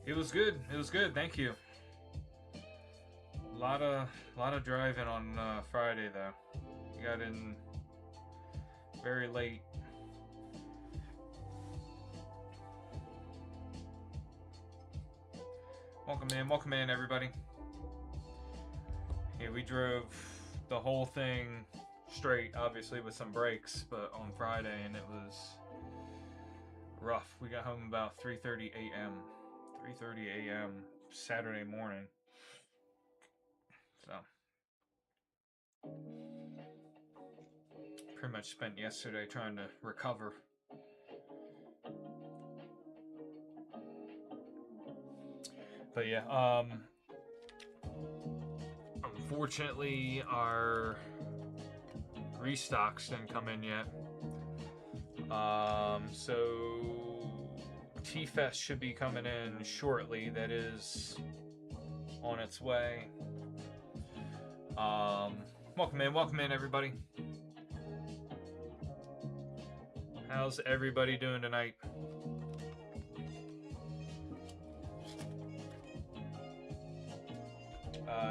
It was good. It was good. Thank you. A lot of driving on Friday though. We got in very late. Welcome in, everybody. Yeah, we drove the whole thing straight, obviously with some breaks, but on Friday, and it was rough. We got home about 3:30 a.m. 3:30 a.m. Saturday morning. So pretty much spent yesterday trying to recover. But yeah, unfortunately our restocks didn't come in yet. So T-Fest should be coming in shortly. That is on its way. Welcome in, everybody. How's everybody doing tonight?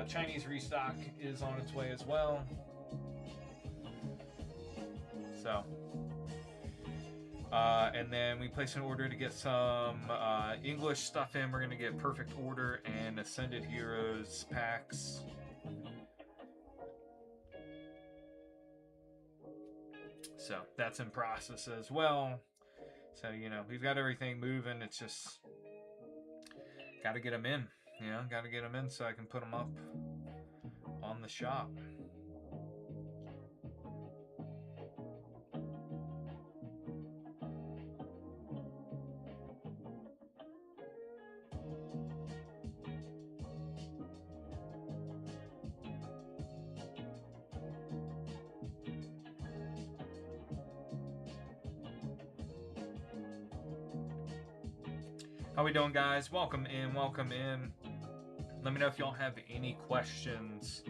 Chinese restock is on its way as well. So, and then we placed an order to get some English stuff in. We're going to get Perfect Order and Ascended Heroes packs. So that's in process as well. So, you know, we've got everything moving. It's just got to get them in. You know, got to get them in so I can put them up on the shop. How we doing, guys? Welcome in, welcome in. Let me know if y'all have any questions.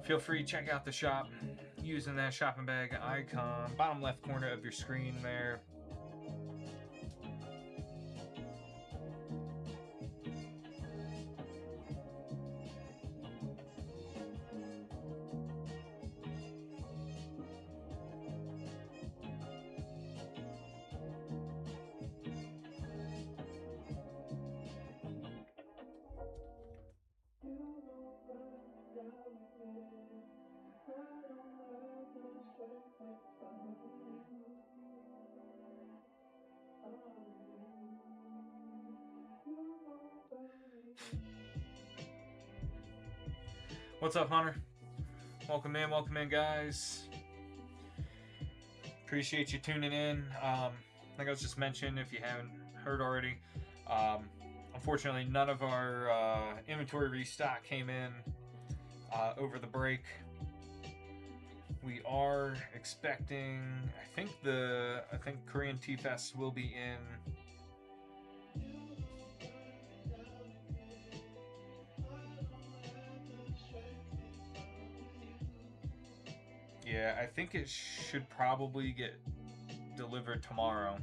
Feel free to check out the shop using that shopping bag icon, bottom left corner of your screen there. What's up, Hunter? Welcome in, guys. Appreciate you tuning in. Like I was just mentioning, if you haven't heard already, unfortunately, none of our inventory restock came in over the break. We are expecting. I think Korean Tea Fest will be in. Yeah, I think it should probably get delivered tomorrow.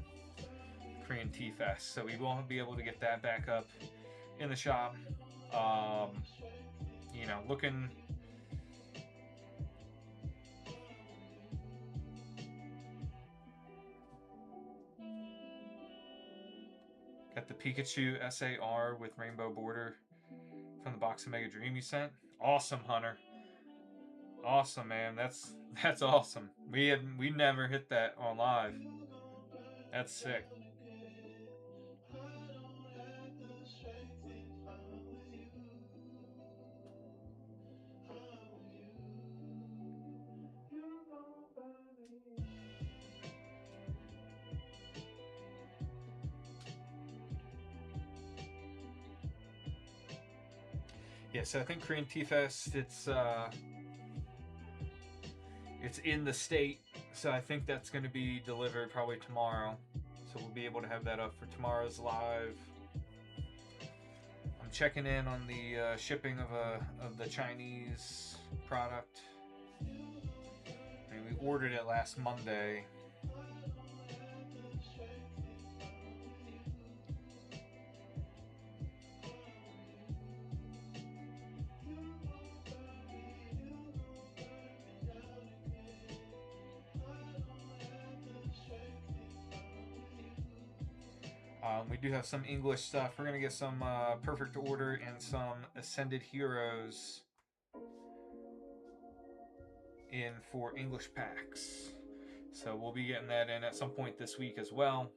Korean Tea Fest, so we won't be able to get that back up in the shop. You know, looking. Got the Pikachu SAR with rainbow border from the box of Mega Dream you sent. Awesome, Hunter. Awesome, man. That's awesome. We never hit that on live. That's sick. Yeah, so I think Korean Tea Fest, it's in the state, so I think that's going to be delivered probably tomorrow. So we'll be able to have that up for tomorrow's live. I'm checking in on the shipping of the Chinese product. I mean, we ordered it last Monday. We do have some English stuff. We're going to get some Perfect Order and some Ascended Heroes in for English packs. So we'll be getting that in at some point this week as well.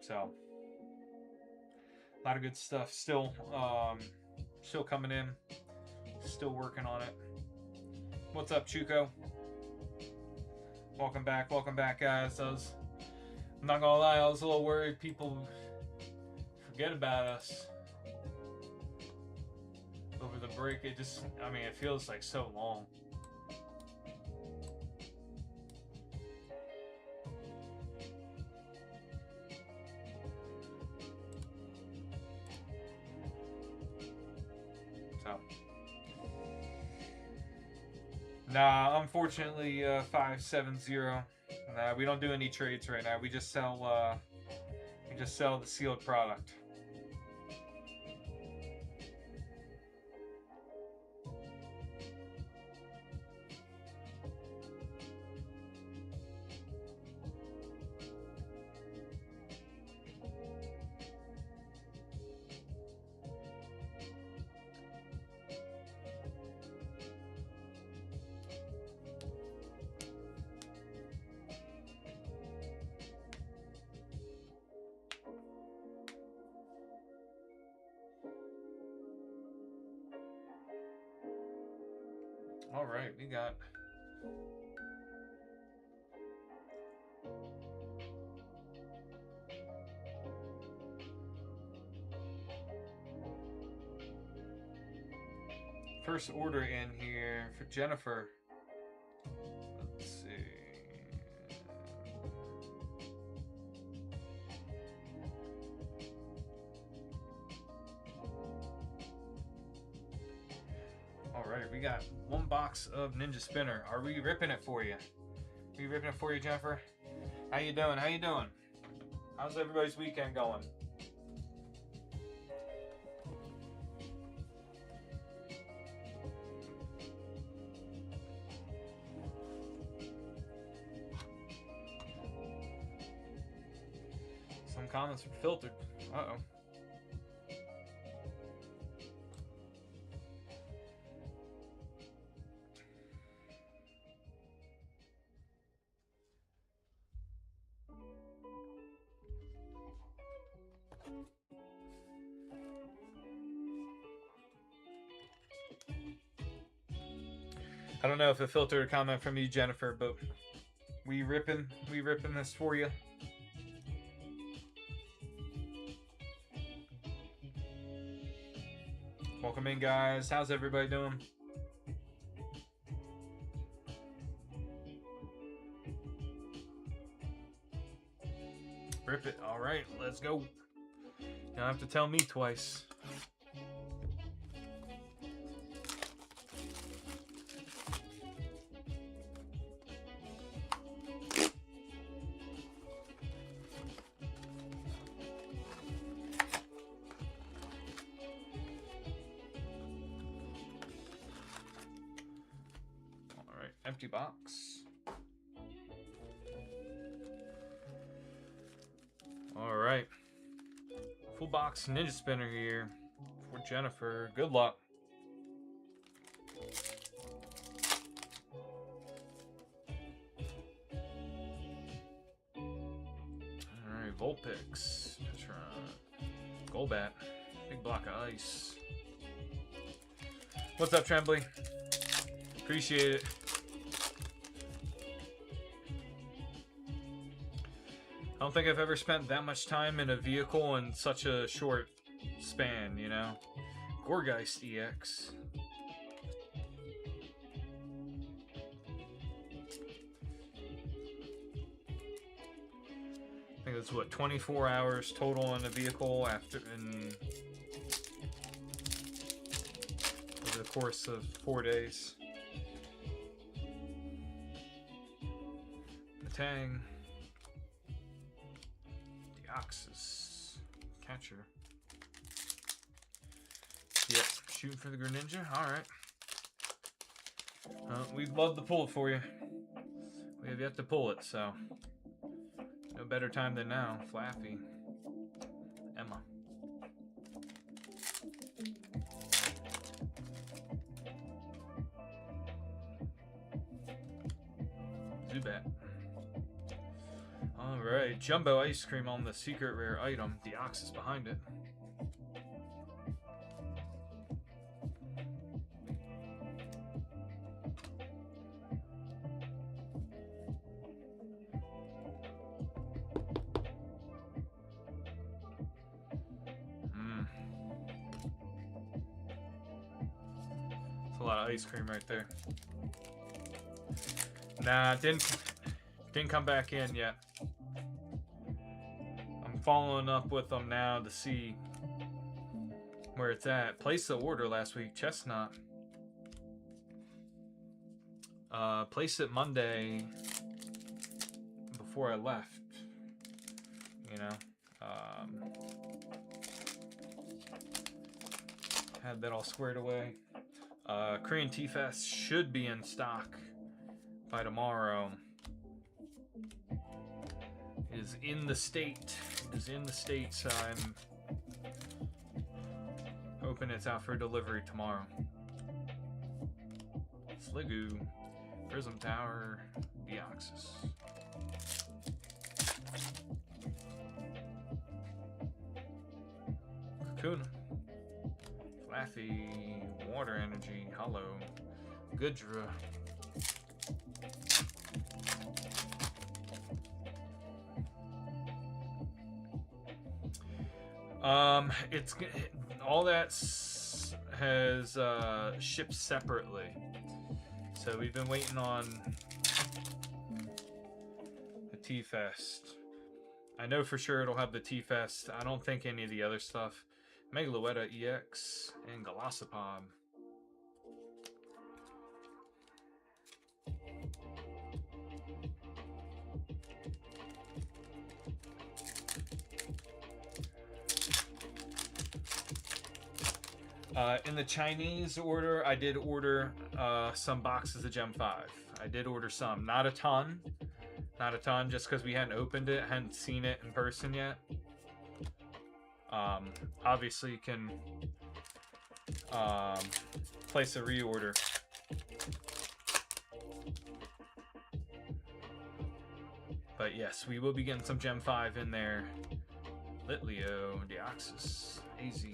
So a lot of good stuff still coming in. Still working on it. What's up, Chuko? Welcome back, guys. I'm not gonna lie, I was a little worried people forget about us over the break. It feels like so long. So, nah, unfortunately, 570. Nah, we don't do any trades right now. We just sell the sealed product. All right, we got first order in here for Jennifer. Let's see. All right, we got one box of Ninja Spinner. Are we ripping it for you? Are we ripping it for you, Jennifer? How you doing? How you doing? How's everybody's weekend going? Some comments are filtered. Uh-oh. I don't know if it filtered a comment from you, Jennifer, but we ripping this for you. Welcome in, guys. How's everybody doing? Rip it. All right, let's go. You don't have to tell me twice. Empty box. All right. Full box Ninja Spinner here for Jennifer. Good luck. All right. Vulpix. Golbat. Big block of ice. What's up, Trembly? Appreciate it. I don't think I've ever spent that much time in a vehicle in such a short span, you know? Gourgeist EX. I think that's what, 24 hours total in a vehicle over the course of 4 days. Tang. Deoxys. Catcher. Yep, shooting for the Greninja. Alright. We'd love to pull it for you. We have yet to pull it, so no better time than now. Flappy. Emma. Zubat. Alright, Jumbo Ice Cream on the secret rare item. Deoxys behind it. That's a lot of ice cream right there. Nah, didn't come back in yet. I'm following up with them now to see where it's at. Placed the order last week, Chestnut. Placed it Monday before I left. You know, had that all squared away. Korean Tea Fest should be in stock by tomorrow. It is in the state. It is in the state, so I'm hoping it's out for delivery tomorrow. Sliggoo, Prism Tower, Deoxys. Kakuna, Flaffy, Water Energy, Hollow, Goodra. It's all that has shipped separately, so we've been waiting on the T-Fest. I know for sure it'll have the T-Fest. I don't think any of the other stuff. Megaluetta EX and Golisopod. In the Chinese order, I did order some boxes of Gem 5. I did order some. Not a ton. Not a ton, just because we hadn't opened it, hadn't seen it in person yet. Obviously, you can place a reorder. But yes, we will be getting some Gem 5 in there. Litleo, Deoxys, AZ.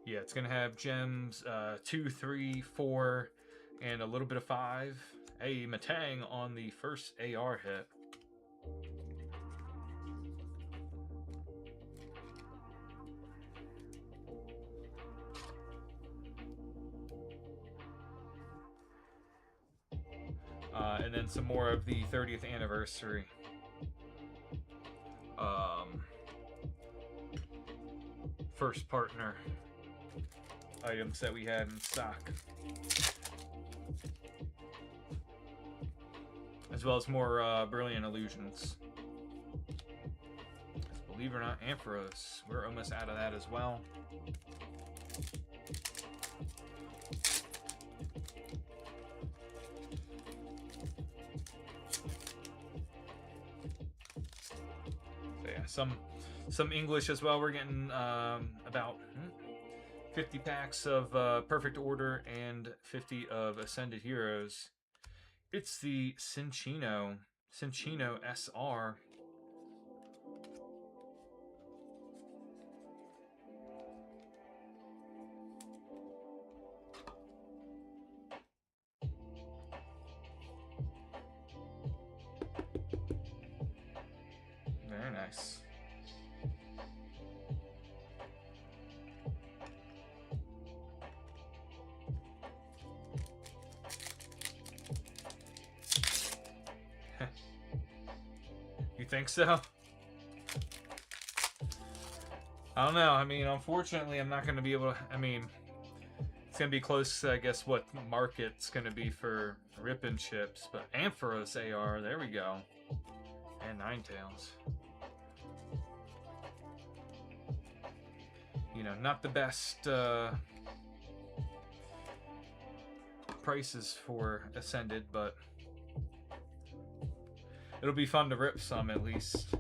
Yeah, it's gonna have gems 2, 3, 4, and a little bit of 5. Hey, Matang on the first AR hit. And then some more of the 30th anniversary. First partner items that we had in stock, as well as more Brilliant Illusions. Believe it or not, Ampharos, we're almost out of that as well. So yeah, some English as well. We're getting about 50 packs of Perfect Order and 50 of Ascended Heroes. It's the Cinccino SR. Very nice. You think so? I don't know. I mean, unfortunately, I'm not going to be able to... I mean, it's going to be close to, I guess, what market's going to be for Rip and Chips. But Ampharos AR, there we go. And Ninetales. You know, not the best prices for Ascended, but it'll be fun to rip some at least.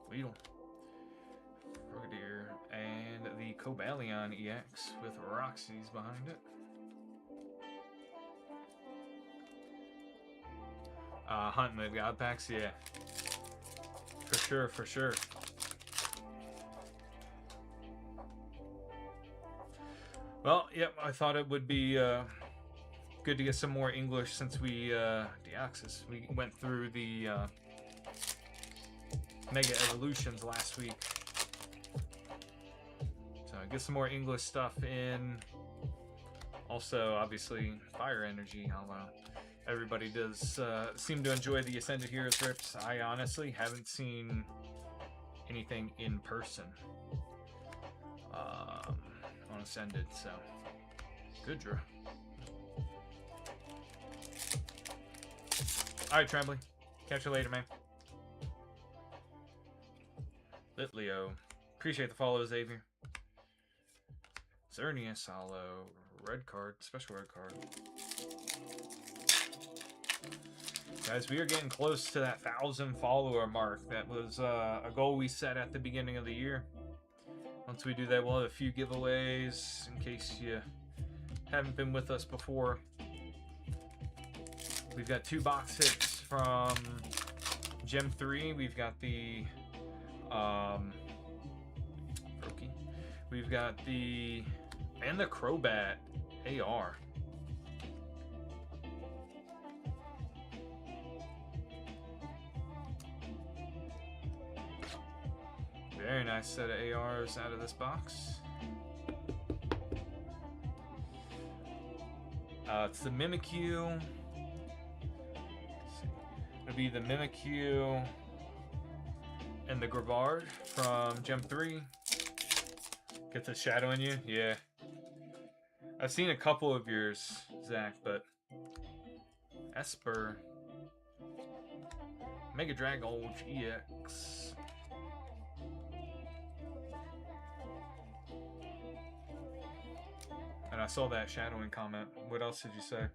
Weedle, Frogadier, and the Cobalion EX with Roxy's behind it. Hunting the God Packs, yeah. For sure, for sure. Well, yep, I thought it would be good to get some more English since we, Deoxys, we went through the Mega Evolutions last week. So get some more English stuff in. Also, obviously, Fire Energy, although everybody does seem to enjoy the Ascended Heroes rips. I honestly haven't seen anything in person on Ascended, so good draw. Alright, Trembly. Catch you later, man. Litleo. Appreciate the follow, Xavier. Xerneas, hollow. Red card. Special red card. Guys, we are getting close to that 1,000 follower mark. That was a goal we set at the beginning of the year. Once we do that, we'll have a few giveaways in case you haven't been with us before. We've got 2 box hits from Gem 3. We've got the Brokey. We've got the Crobat AR. Very nice set of ARs out of this box. It's the Mimikyu. It'll be the Mimikyu and the Gravard from Gem 3. Get the shadow in you? Yeah. I've seen a couple of yours, Zach, but Esper. Mega Dragon EX. And I saw that shadowing comment. What else did you say?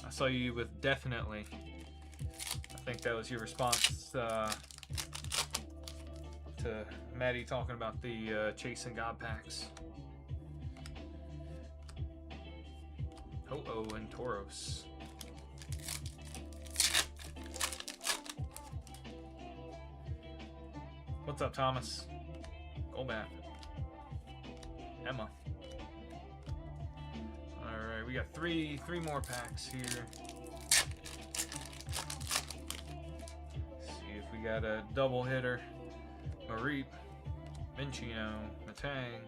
I saw you with definitely. I think that was your response to Maddie talking about the Chasing God Packs. Ho-Oh and Tauros. What's up, Thomas? Golbat. Emma. Alright, we got three more packs here. See if we got a double hitter. Mareep, Minchino, Matang,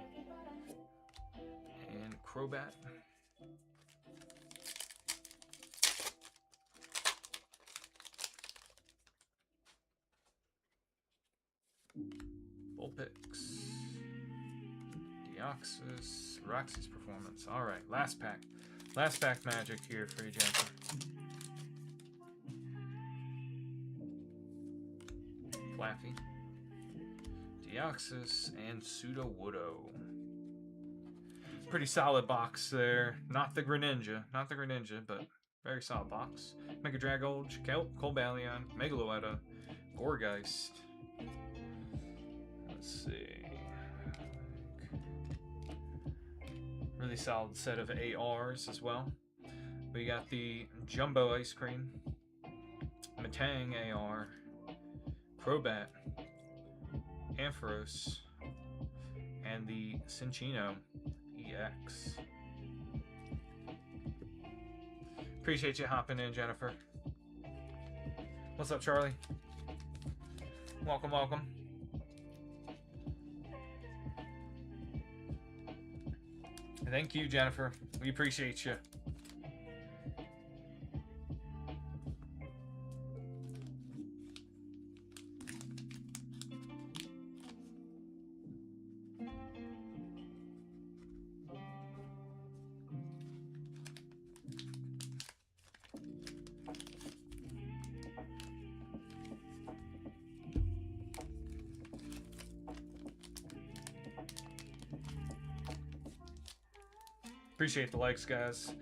and Crobat. Vulpix, Deoxys, Roxy's Performance. Alright, last pack. Last pack magic here for you, Jennifer. Flaffy, Deoxys, and Sudowoodo. Pretty solid box there. Not the Greninja, but very solid box. Mega Dragolge, Cobalion, Megalovetta, Gourgeist. Let's see. Really solid set of ARs as well. We got the Jumbo Ice Cream, Matang AR, Crobat, Ampharos, and the Cinccino EX. Appreciate you hopping in, Jennifer. What's up, Charlie? Welcome, welcome. Thank you, Jennifer. We appreciate you. Appreciate the likes, guys.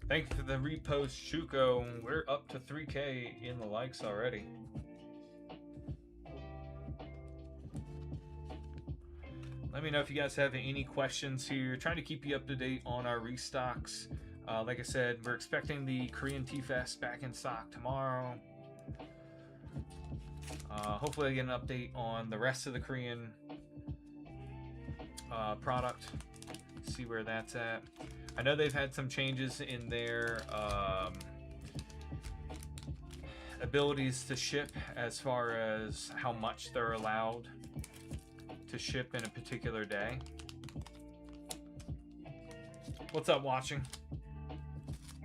Thank you for the repost, Shuko. We're up to 3K in the likes already. Let me know if you guys have any questions here. Trying to keep you up to date on our restocks. Like I said, we're expecting the Korean Tea-Fest back in stock tomorrow. Hopefully I get an update on the rest of the Korean product. See where that's at. I know they've had some changes in their abilities to ship as far as how much they're allowed to ship in a particular day. What's up, watching?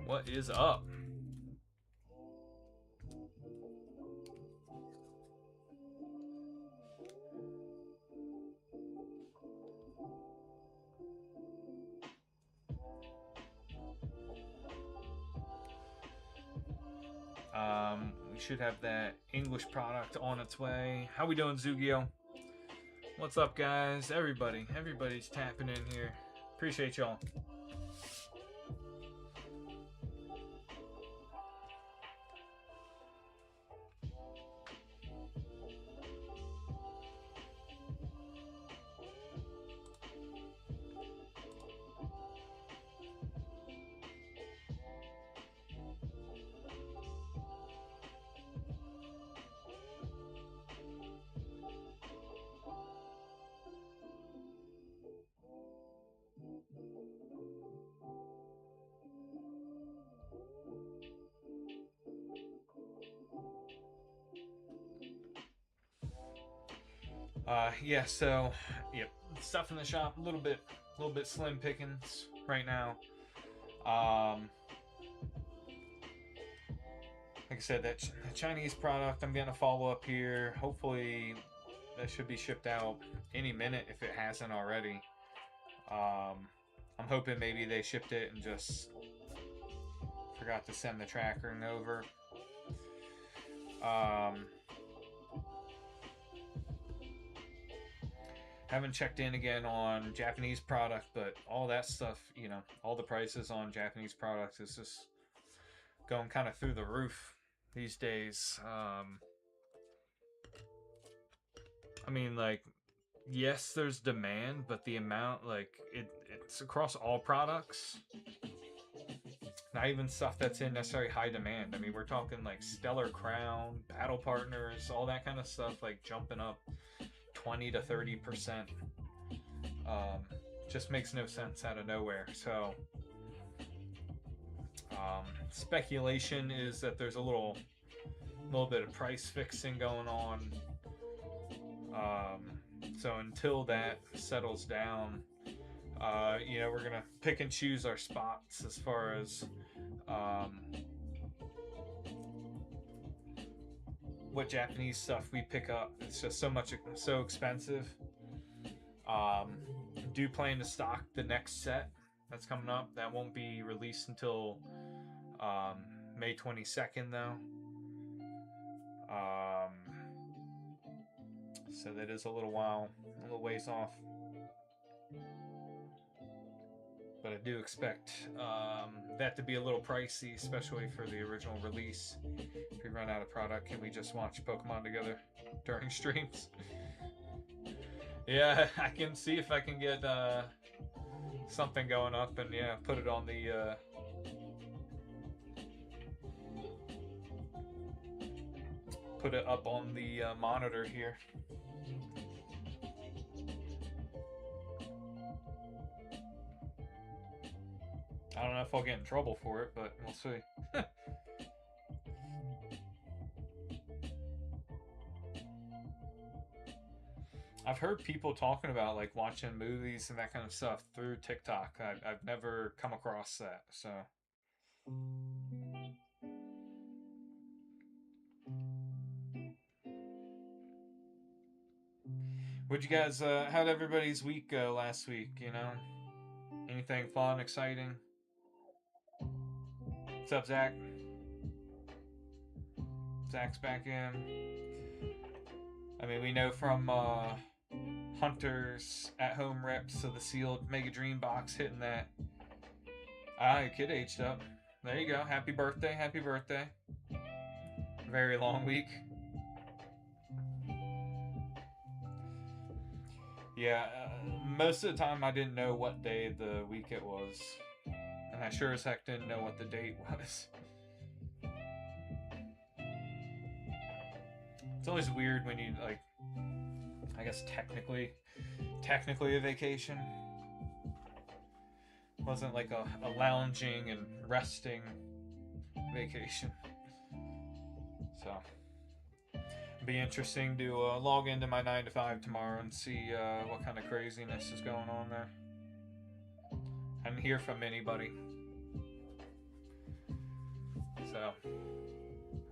What is up? We should have that English product on its way. How we doing, Zugio? What's up, guys? Everybody's tapping in here. Appreciate y'all. Yeah, so yep, stuff in the shop a little bit slim pickings right now. Like I said, that Chinese product, I'm gonna follow up here. Hopefully, that should be shipped out any minute if it hasn't already. I'm hoping maybe they shipped it and just forgot to send the tracking over. Haven't checked in again on Japanese product, but all that stuff, you know, all the prices on Japanese products is just going kind of through the roof these days. I mean, like, yes, there's demand, but the amount, like, it's across all products. Not even stuff that's in necessarily high demand. I mean, we're talking like Stellar Crown, Battle Partners, all that kind of stuff, like jumping up 20 to 30%. Just makes no sense out of nowhere. So speculation is that there's a little bit of price fixing going on. So until that settles down, you know, we're gonna pick and choose our spots as far as what Japanese stuff we pick up. It's just so expensive. Do plan to stock the next set that's coming up. That won't be released until May 22nd, though. So that is a little ways off. But I do expect that to be a little pricey, especially for the original release. If we run out of product, can we just watch Pokemon together during streams? Yeah, I can see if I can get something going up and yeah, put it on the put it up on the monitor here. I don't know if I'll get in trouble for it, but we'll see. I've heard people talking about like watching movies and that kind of stuff through TikTok. I've never come across that, so. What'd you guys, how'd everybody's week go last week, you know? Anything fun, exciting? What's up, Zach? Zach's back in. I mean, we know from Hunter's at-home reps of the sealed Mega Dream box hitting that Ah, your kid aged up. There you go. Happy birthday. Happy birthday. Very long week. Yeah, most of the time I didn't know what day of the week it was. And I sure as heck didn't know what the date was. It's always weird when you, like, I guess technically a vacation. It wasn't like a lounging and resting vacation. So, it'll be interesting to log into my 9 to 5 tomorrow and see what kind of craziness is going on there. I didn't hear from anybody. So,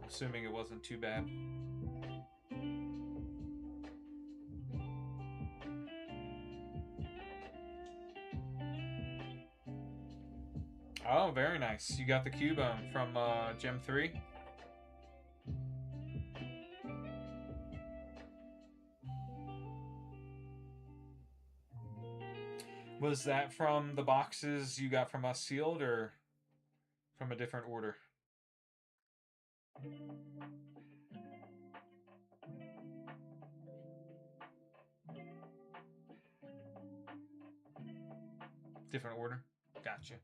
assuming it wasn't too bad. Oh, very nice. You got the Cubone from Gem 3? Was that from the boxes you got from us sealed or from a different order? Different order? Gotcha.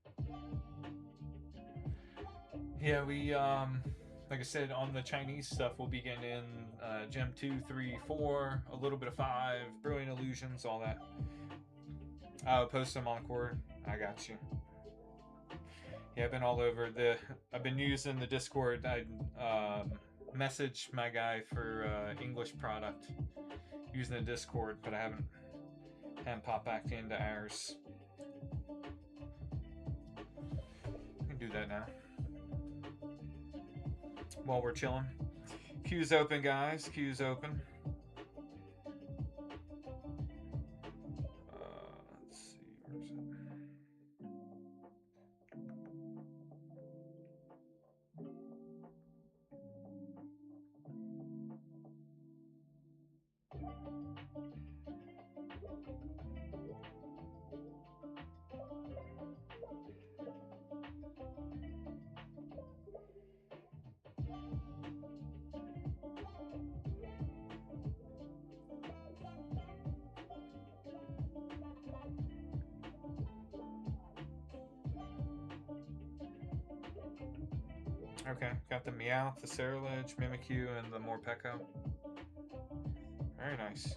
Yeah, we like I said, on the Chinese stuff, we'll be getting in Gem 2, 3, 4, a little bit of 5, Brilliant Illusions, all that. I'll post them on Cord. I got you. Yeah, I've been all over I've been using the Discord. I messaged my guy for English product using the Discord, but I haven't popped back into ours. I can do that now. While we're chilling. Queue's open, guys. Queue's open. Let's see. Where's it? Okay, got the Meowth, the Ceruledge, Mimikyu, and the Morpeko. Very nice.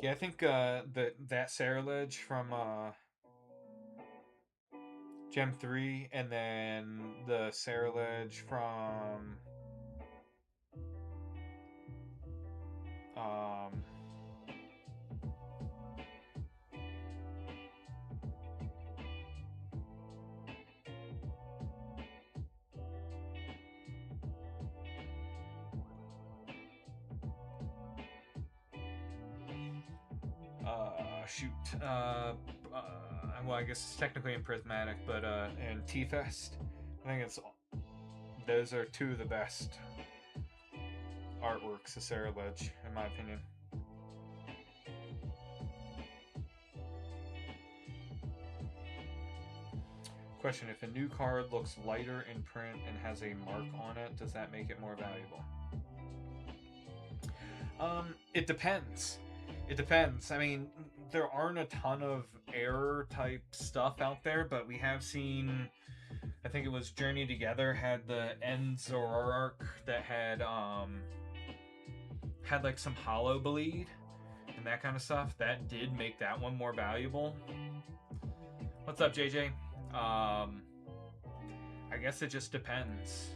Yeah, I think that Ceruledge from Gem 3, and then the Ceruledge from shoot. Well, I guess it's technically in Prismatic, but in T-Fest, I think those are two of the best artworks of Ceruledge, in my opinion. Question: if a new card looks lighter in print and has a mark on it, does that make it more valuable? It depends. It depends. I mean, there aren't a ton of error type stuff out there, but we have seen, I think it was Journey Together had the End Zoroark that had like some hollow bleed and that kind of stuff. That did make that one more valuable. What's up, JJ? I guess it just depends.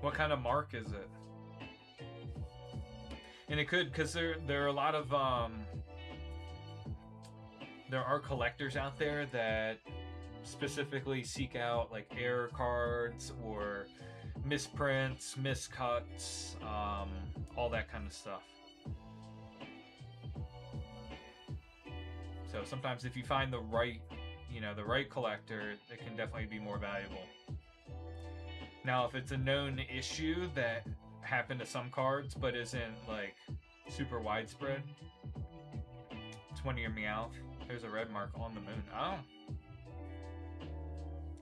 What kind of mark is it? And it could, because there are a lot of there are collectors out there that specifically seek out like error cards or misprints, miscuts, all that kind of stuff. So sometimes if you find the right, the right collector, it can definitely be more valuable. Now, if it's a known issue that happened to some cards but isn't like super widespread, 20-year Meowth. There's a red mark on the moon. Oh.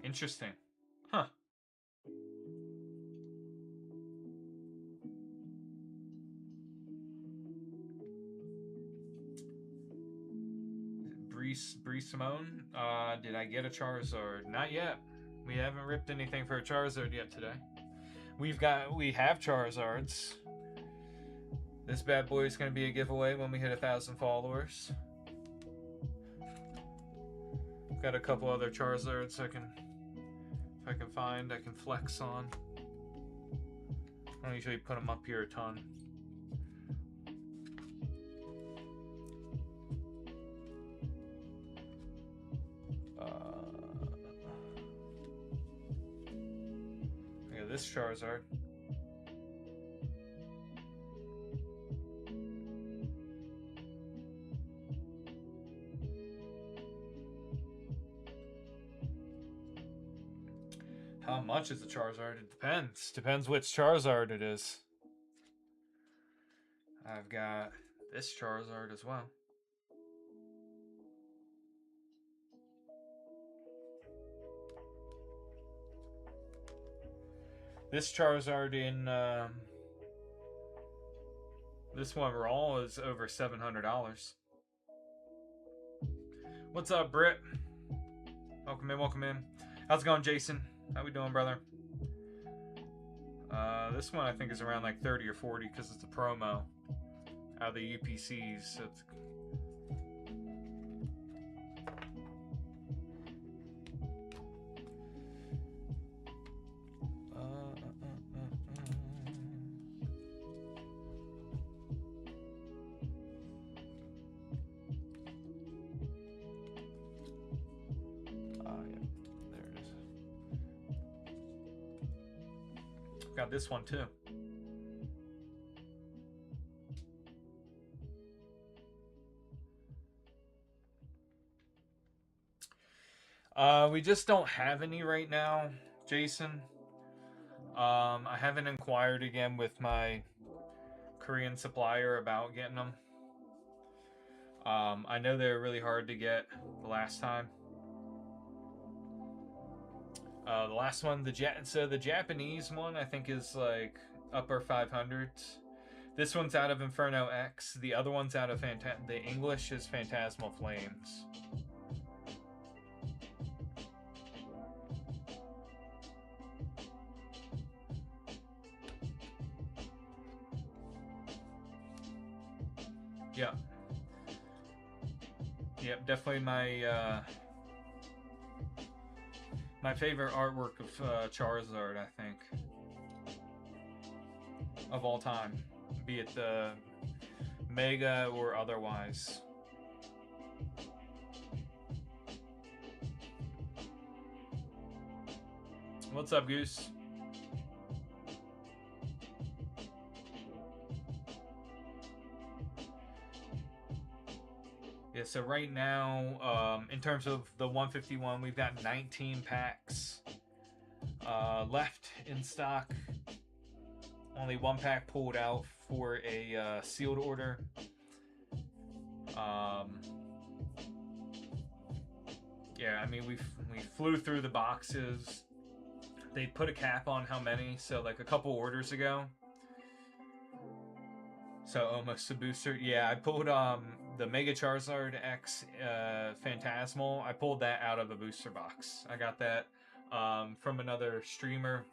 Interesting. Huh. Bree Simone. Did I get a Charizard? Not yet. We haven't ripped anything for a Charizard yet today. We have Charizards. This bad boy is going to be a giveaway when we hit 1,000 followers. Got a couple other Charizards if I can find, I can flex on. I don't usually put them up here a ton. Look at this Charizard. How much is a Charizard? It depends. Depends which Charizard it is. I've got this Charizard as well. This Charizard in this one raw is over $700. What's up, Britt? Welcome in, welcome in. How's it going, Jason? How we doing, brother? This one I think is around like 30 or 40 because it's a promo out of the UPCs. So it's... Got this one too. We just don't have any right now, Jason. I haven't inquired again with my Korean supplier about getting them. I know they were really hard to get the last time. The last one, the Japanese one, I think is like upper 500s. This one's out of Inferno X. The other one's out of the English is Phantasmal Flames. Yep. Yep, definitely my my favorite artwork of Charizard, I think, of all time, be it the Mega or otherwise. What's up, Goose? Yeah, so right now, in terms of the 151, we've got 19 packs left in stock. Only one pack pulled out for a sealed order. Yeah, I mean, we flew through the boxes. They put a cap on how many, so like a couple orders ago. So almost a booster. Yeah, I pulled the Mega Charizard X Phantasmal. I pulled that out of a booster box. I got that from another streamer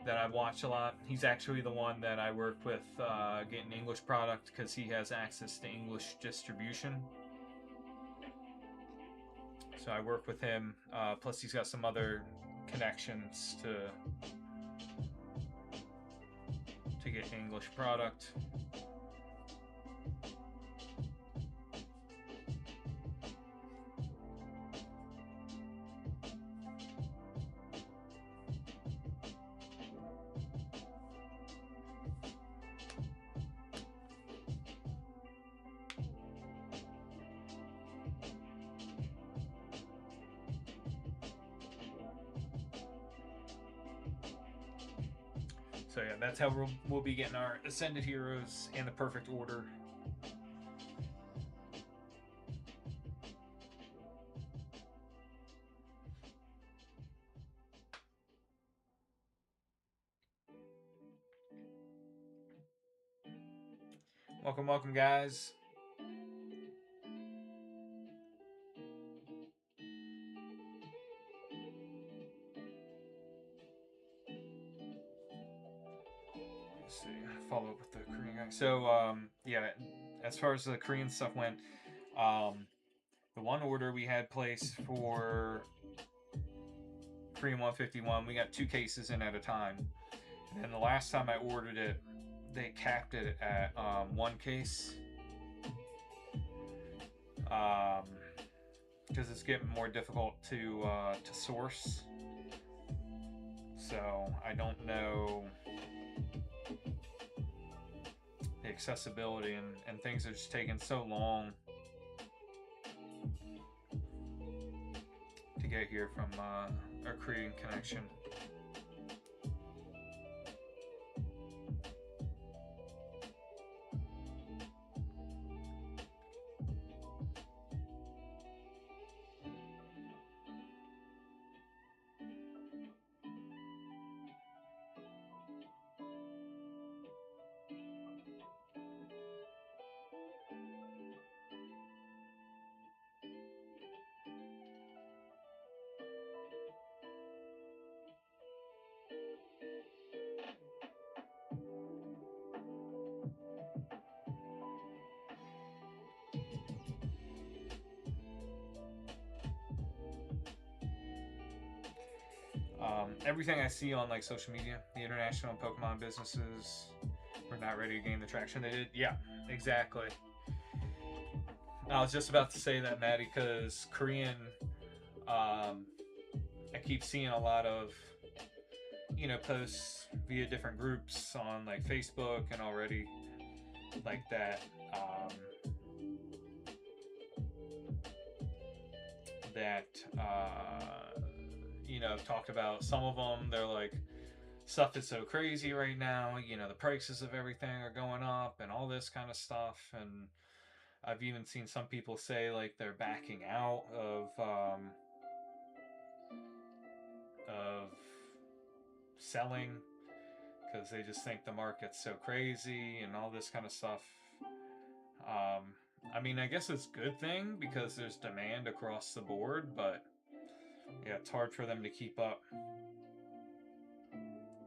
that I watch a lot. He's actually the one that I work with getting English product because he has access to English distribution. So I work with him. Plus he's got some other connections to get English product. So yeah, that's how we'll be getting our Ascended Heroes in the perfect order. Welcome, welcome, guys. Let's see. Follow up with the Korean guy. So, yeah, as far as the Korean stuff went, the one order we had placed for Korean 151, we got 2 cases in at a time. And the last time I ordered it, they capped it at 1 case. Because it's getting more difficult to source. So I don't know the accessibility, and things are just taking so long to get here from our Korean connection. Everything I see on like social media, the international Pokemon businesses were not ready to gain the traction they did. Yeah, exactly. I was just about to say that, Maddie, because Korean, I keep seeing a lot of, posts via different groups on like Facebook and already like that. That talked about some of them. They're like, stuff is so crazy right now. The prices of everything are going up and all this kind of stuff. And I've even seen some people say like they're backing out of selling because they just think the market's so crazy and all this kind of stuff. I mean, I guess it's a good thing because there's demand across the board, but yeah, it's hard for them to keep up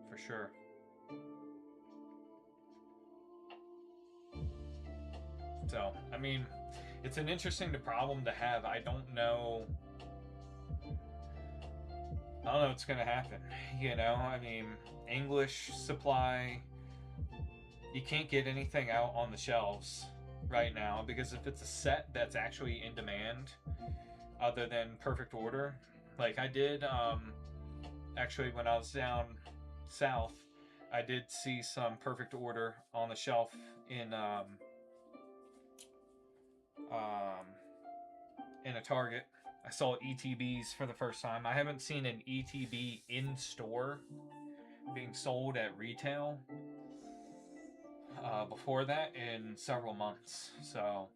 for sure. So, I mean, it's an interesting problem to have. I don't know what's going to happen. I mean, English supply, you can't get anything out on the shelves right now because if it's a set that's actually in demand other than Perfect Order, like I did actually when I was down south, I did see some Perfect Order on the shelf in a Target. I saw ETBs for the first time. I haven't seen an ETB in store being sold at retail before that in several months. So,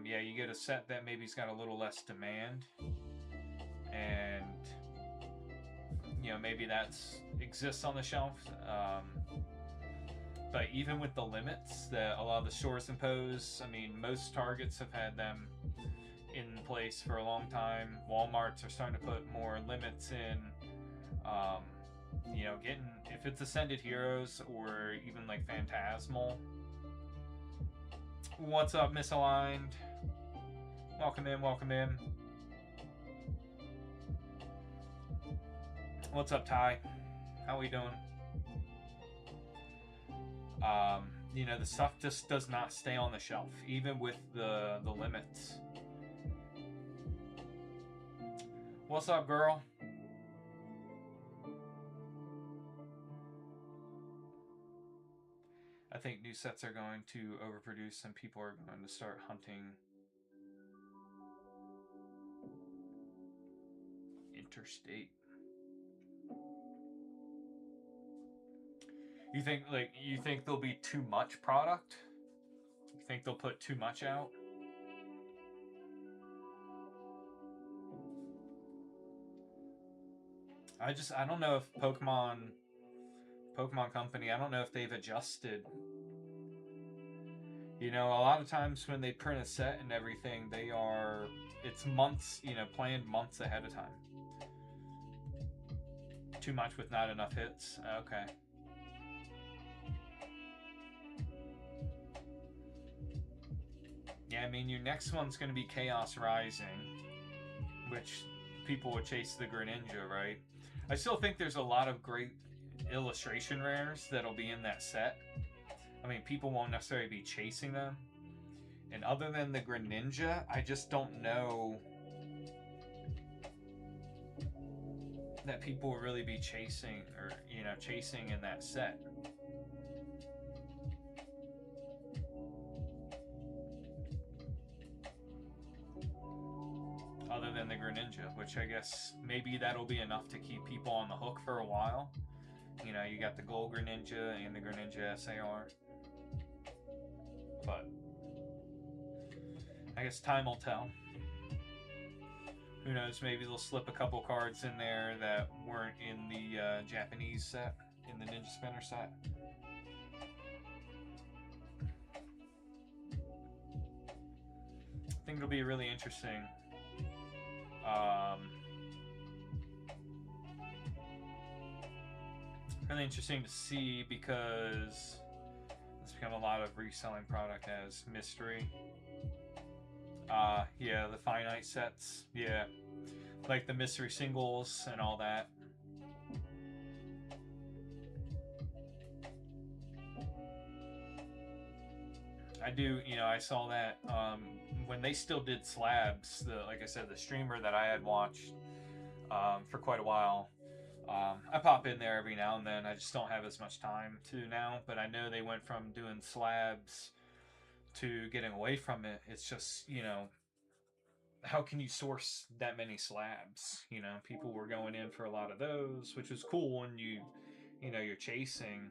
yeah, you get a set that maybe's got a little less demand, and maybe that's exists on the shelf. But even with the limits that a lot of the stores impose, I mean, most Targets have had them in place for a long time. Walmarts are starting to put more limits in. Getting, if it's Ascended Heroes or even like Phantasmal. What's up, Misaligned? Welcome in, welcome in. What's up, Ty? How we doing? The stuff just does not stay on the shelf, even with the limits. What's up, girl? I think new sets are going to overproduce and people are going to start hunting interstate. you think there'll be too much product? You think they'll put too much out? I don't know if Pokemon Company, I don't know if they've adjusted. You know, a lot of times when they print a set and everything, it's months, planned months ahead of time. Too much with not enough hits. Okay. Yeah, I mean, your next one's going to be Chaos Rising, which people would chase the Greninja, right? I still think there's a lot of great illustration rares that'll be in that set. I mean, people won't necessarily be chasing them. And other than the Greninja, I just don't know that people will really be chasing chasing in that set. Other than the Greninja, which I guess maybe that'll be enough to keep people on the hook for a while. You know, you got the Gold Greninja and the Greninja SAR. But I guess time will tell. Who knows, maybe they'll slip a couple cards in there that weren't in the Japanese set, in the Ninja Spinner set. I think it'll be really interesting. Really interesting to see because it's become a lot of reselling product as mystery. Yeah, the finite sets. Yeah, like the mystery singles and all that. I do, I saw that when they still did slabs. Like I said, the streamer that I had watched for quite a while. I pop in there every now and then. I just don't have as much time to now, but I know they went from doing slabs to getting away from it. It's just, how can you source that many slabs? People were going in for a lot of those, which is cool when you're chasing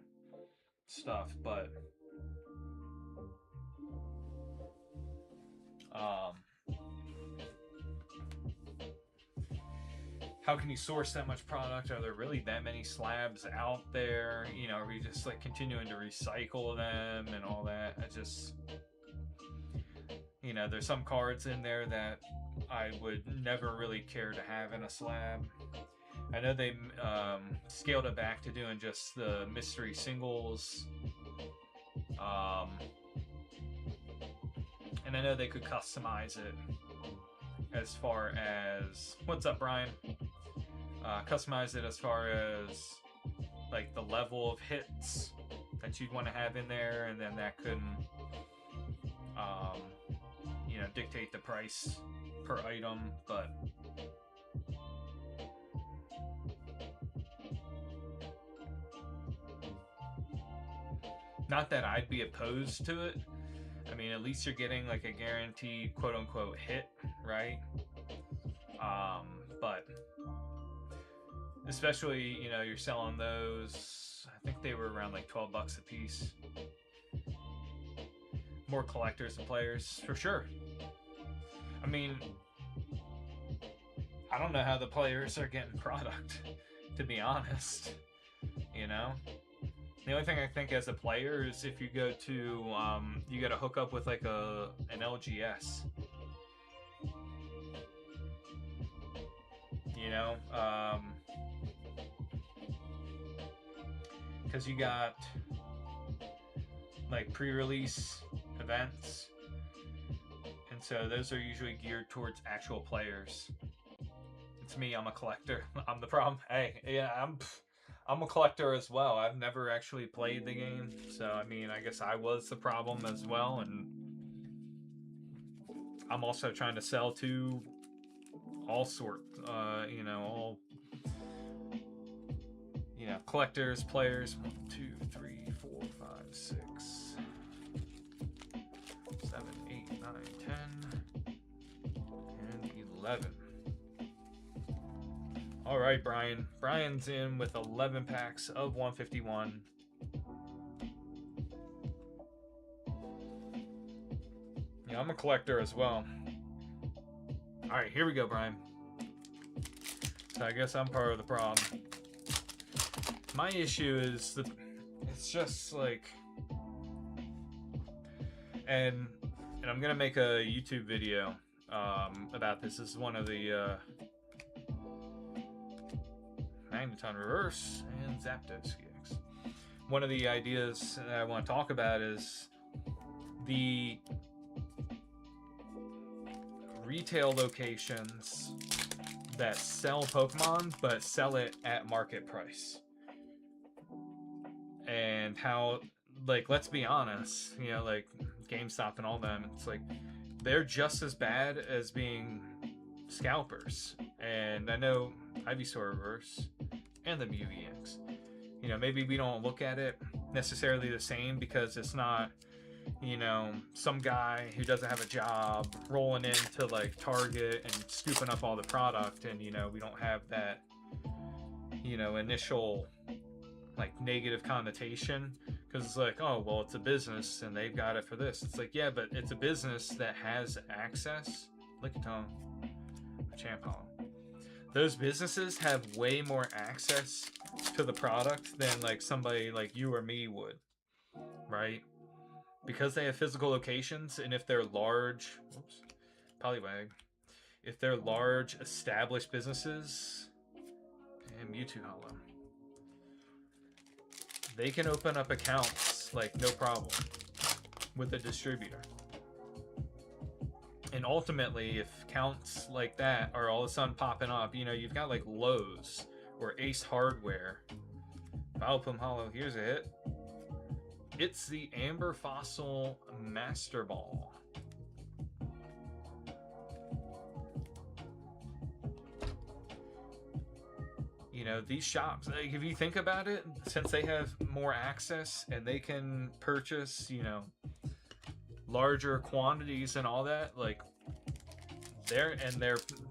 stuff, but how can you source that much product? Are there really that many slabs out there? Are we just like continuing to recycle them and all that? There's some cards in there that I would never really care to have in a slab. I know they scaled it back to doing just the mystery singles. And I know they could customize it as far as... What's up, Brian? Customize it as far as like the level of hits that you'd want to have in there, and then that could dictate the price per item. But not that I'd be opposed to it. I mean, at least you're getting like a guaranteed quote-unquote hit, right? But especially, you're selling those, I think they were around like 12 bucks a piece. More collectors and players, for sure. I mean, I don't know how the players are getting product, to be honest. The only thing I think as a player is if you go to, you got to hook up with like an LGS. Because you got like pre-release events, and so those are usually geared towards actual players. It's me, I'm a collector. I'm the problem. Hey, yeah, I'm a collector as well. I've never actually played the game, so I mean, I guess I was the problem as well, and I'm also trying to sell to all sorts, all collectors, players. 1, 2, 3, 4, 5, 6, 7, 8, 9, 10, and 11. All right, Brian. Brian's in with 11 packs of 151. Yeah, I'm a collector as well. Alright, here we go, Brian. So I guess I'm part of the problem. My issue is that it's just like, and I'm gonna make a YouTube video about this. This is one of the Magneton Reverse and Zapdos EX. One of the ideas that I want to talk about is the retail locations that sell Pokemon but sell it at market price. And how, like, let's be honest, you know, like GameStop and all them, it's like they're just as bad as being scalpers. And I know Ivysaur Reverse and the Mew EX, you know, maybe we don't look at it necessarily the same because it's not, you know, some guy who doesn't have a job rolling into like Target and scooping up all the product, and you know, we don't have that, you know, initial like negative connotation because it's like, oh well, it's a business and they've got it for this. It's like, yeah, but it's a business that has access. Lickitung, Champ Hollow. Those businesses have way more access to the product than like somebody like you or me would, right? Because they have physical locations, and if they're large, oops, Poliwag, if they're large established businesses, and Mewtwo Hollow, they can open up accounts like no problem with a distributor. And ultimately, if accounts like that are all of a sudden popping up, you know, you've got like Lowe's or Ace Hardware. Vileplume Hollow, here's a hit. It's the Amber Fossil Master Ball. You know, these shops, like, if you think about it, since they have more access and they can purchase, you know, larger quantities and all that, like they're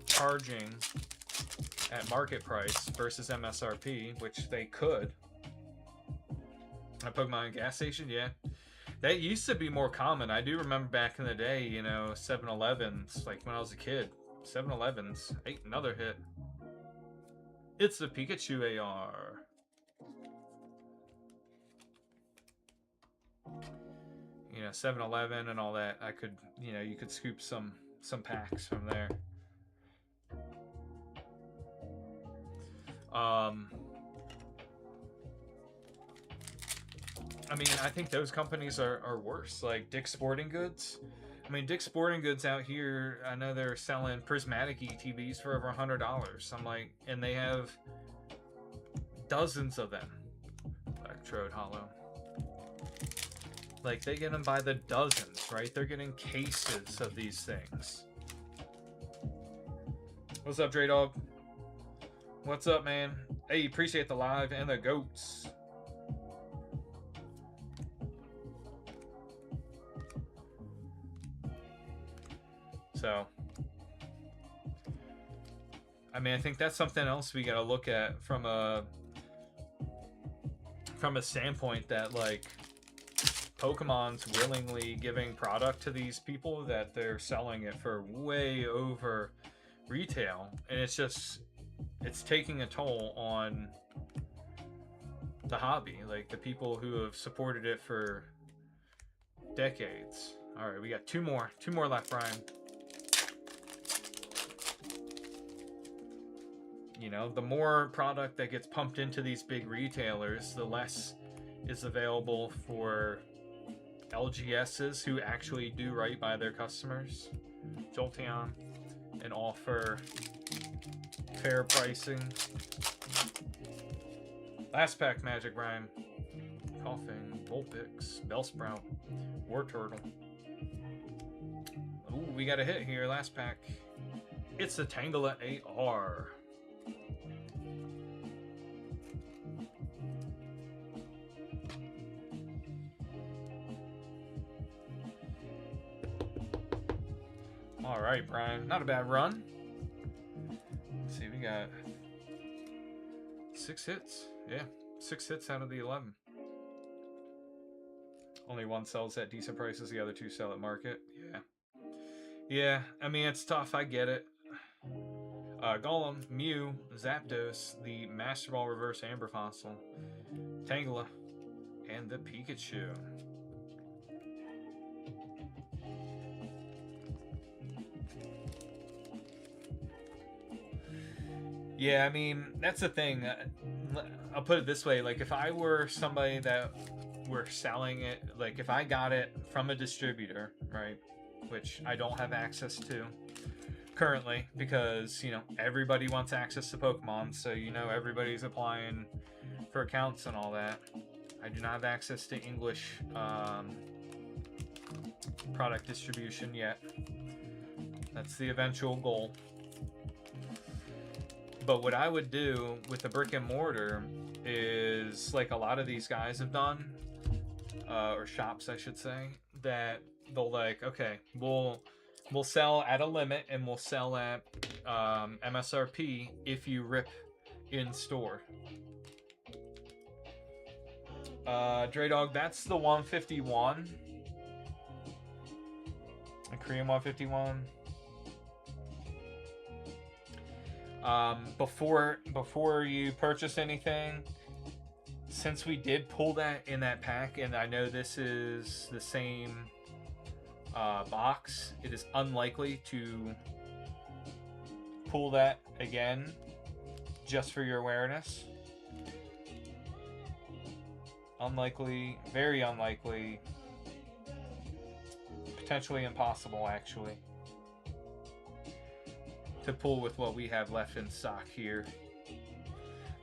charging at market price versus MSRP, which they could. A Pokemon gas station, yeah. That used to be more common. I do remember back in the day, you know, 7-Elevens, like when I was a kid. 7-Elevens. Hey, another hit. It's the Pikachu AR. You know, 7-Eleven and all that. I could, you know, you could scoop some packs from there. I mean, I think those companies are worse. Like Dick's Sporting Goods. I mean, Dick's Sporting Goods out here, I know they're selling prismatic ETBs for over $100. I'm like, and they have dozens of them. Electrode Hollow. Like, they get them by the dozens, right? They're getting cases of these things. What's up, Dre Dog? What's up, man? Hey, appreciate the live and the goats. So, I mean, I think that's something else we gotta look at from a standpoint that, like, Pokemon's willingly giving product to these people that they're selling it for way over retail, and it's taking a toll on the hobby, like the people who have supported it for decades. All right, we got two more left, Brian. You know, the more product that gets pumped into these big retailers, the less is available for LGSs who actually do right by their customers, Jolteon, and offer fair pricing. Last pack Magic, Brian. Coughing, Vulpix, Bellsprout, Wartortle. Ooh, we got a hit here, last pack. It's the Tangela AR. All right, Brian. Not a bad run. Let's see, we got 6 hits. Yeah, 6 hits out of the 11. Only one sells at decent prices. The other 2 sell at market. Yeah. Yeah, I mean, it's tough. I get it. Golem, Mew, Zapdos, the Master Ball Reverse Amber Fossil, Tangela, and the Pikachu. Yeah, I mean, that's the thing. I'll put it this way. Like, if I were somebody that were selling it, like, if I got it from a distributor, right, which I don't have access to currently because, you know, everybody wants access to Pokemon, so, you know, everybody's applying for accounts and all that. I do not have access to English product distribution yet. That's the eventual goal. But what I would do with the brick and mortar is, like a lot of these guys have done, or shops, I should say, that they'll like, okay, we'll sell at a limit and we'll sell at MSRP if you rip in store. Dre Dog, that's the 151. A Korean 151. Before you purchase anything, since we did pull that in that pack, and I know this is the same box, it is unlikely to pull that again, just for your awareness. Unlikely, very unlikely, potentially impossible actually, to pull with what we have left in stock here.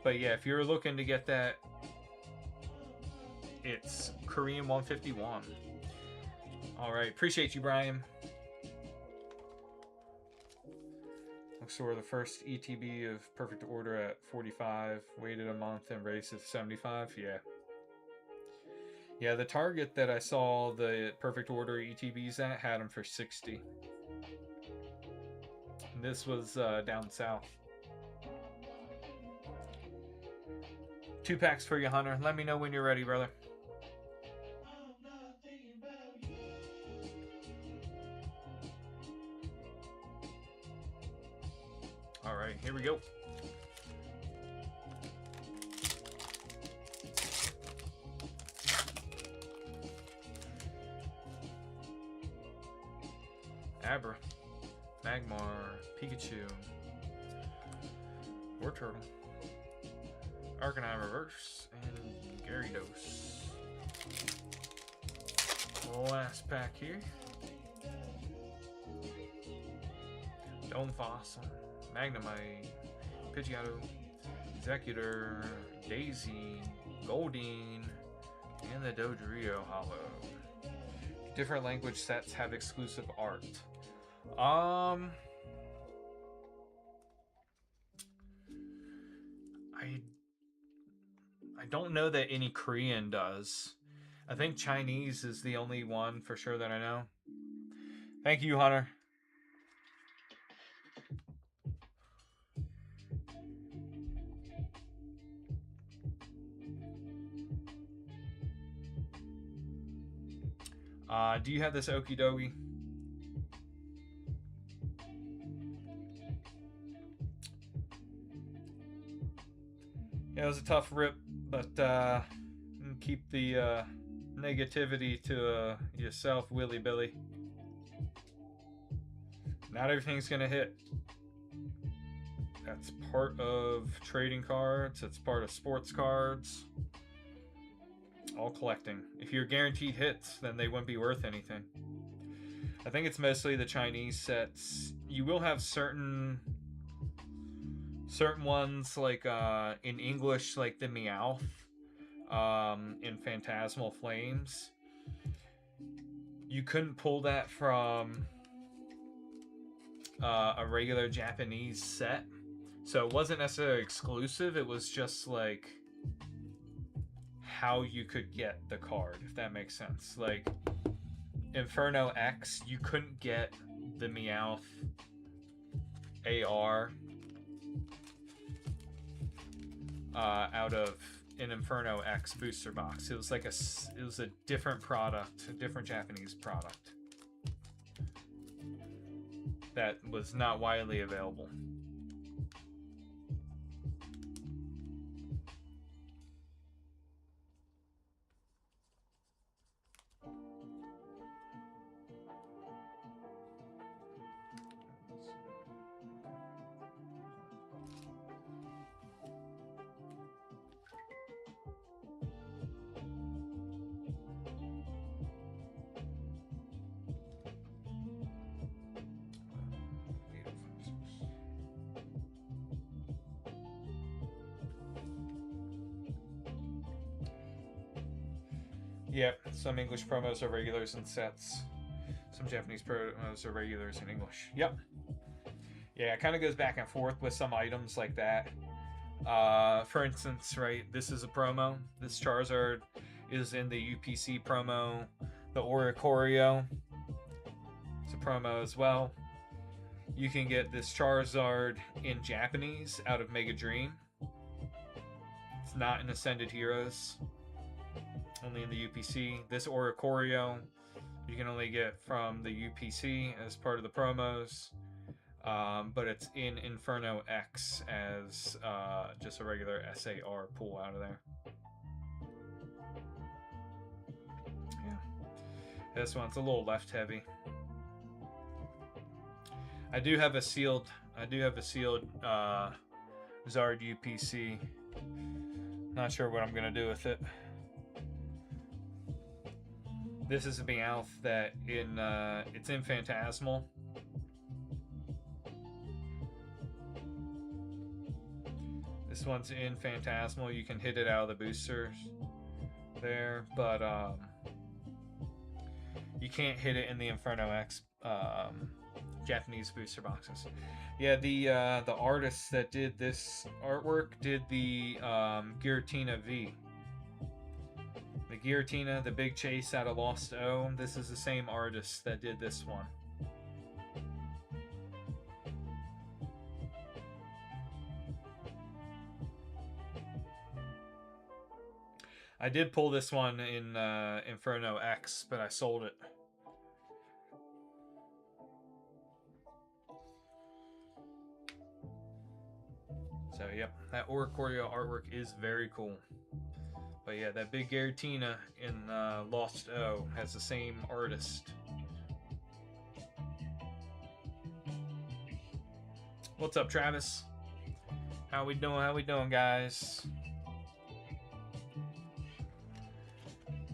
But yeah, if you're looking to get that, it's Korean 151. All right, appreciate you, Brian. Looks like we're the first ETB of Perfect Order at 45. Waited a month and raised it to 75. Yeah. Yeah, the Target that I saw the Perfect Order ETBs at had them for 60. And this was down south. 2 packs for you, Hunter. Let me know when you're ready, brother. All right, here we go. Abra, Magmar, Pikachu, Wartortle, Arcanine Reverse, and Gyarados. Last pack here. Dome Fossil, Magnemite, Pidgeotto, Executor, Daisy, Goldeen, and the Dodrio Hollow. Different language sets have exclusive art. I don't know that any Korean does. I think Chinese is the only one for sure that I know. Thank you, Hunter. Do you have this Okidogi? Yeah, it was a tough rip, but keep the negativity to yourself, Willy Billy. Not everything's gonna hit. That's part of trading cards. It's part of sports cards. All collecting. If you're guaranteed hits, then they wouldn't be worth anything. I think it's mostly the Chinese sets. You will have certain ones like in English, like the Meowth in Phantasmal Flames. You couldn't pull that from a regular Japanese set, so it wasn't necessarily exclusive. It was just like how you could get the card, if that makes sense. Like Inferno X, you couldn't get the Meowth AR out of an Inferno X booster box. It was like a different product, a different Japanese product. that was not widely available. Yep, some English promos are regulars and sets. Some Japanese promos are regulars in English. Yep. Yeah, it kind of goes back and forth with some items like that. For instance, right, this is a promo. This Charizard is in the UPC promo. The Oricorio is a promo as well. You can get this Charizard in Japanese out of Mega Dream. It's not in Ascended Heroes. Only in the UPC. This Oricorio you can only get from the UPC as part of the promos, but it's in Inferno X as just a regular SAR pull out of there. Yeah, this one's a little left heavy. I do have a sealed Zard UPC. Not sure what I'm gonna do with it. This is a Meowth that it's in Phantasmal. This one's in Phantasmal. You can hit it out of the boosters there, but you can't hit it in the Inferno X Japanese booster boxes. Yeah, the artist that did this artwork did the Giratina V. The Giratina, the big chase out of Lost O. This is the same artist that did this one. I did pull this one in Inferno X, but I sold it. So, yep, that Oricorio artwork is very cool. But yeah, that big Giratina in Lost O has the same artist. What's up, Travis? How we doing? How we doing, guys?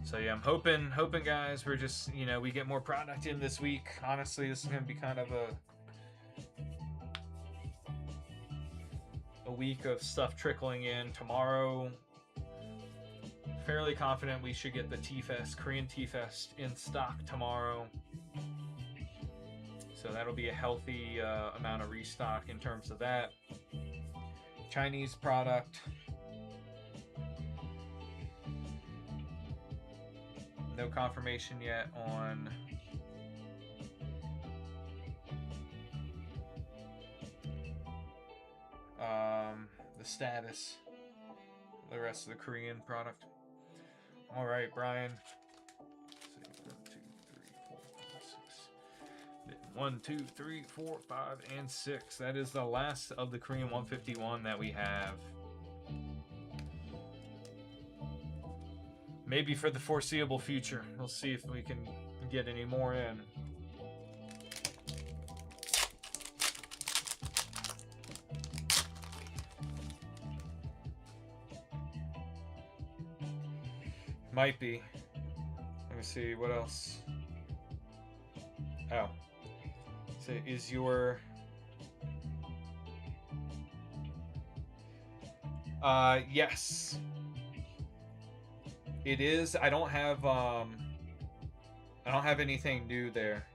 So yeah, I'm hoping, guys, we're just, we get more product in this week. Honestly, this is gonna be kind of a week of stuff trickling in. Tomorrow, fairly confident we should get the T-Fest, Korean T-Fest in stock tomorrow. So that'll be a healthy amount of restock in terms of that. Chinese product. No confirmation yet on the status of the rest of the Korean product. All right, Brian. 1, 2, 3, 4, 5, and 6. That is the last of the Korean 151 that we have. Maybe for the foreseeable future. We'll see if we can get any more in. Might be. Let me see, what else? Oh. So is your... yes. It is. I don't have anything new there.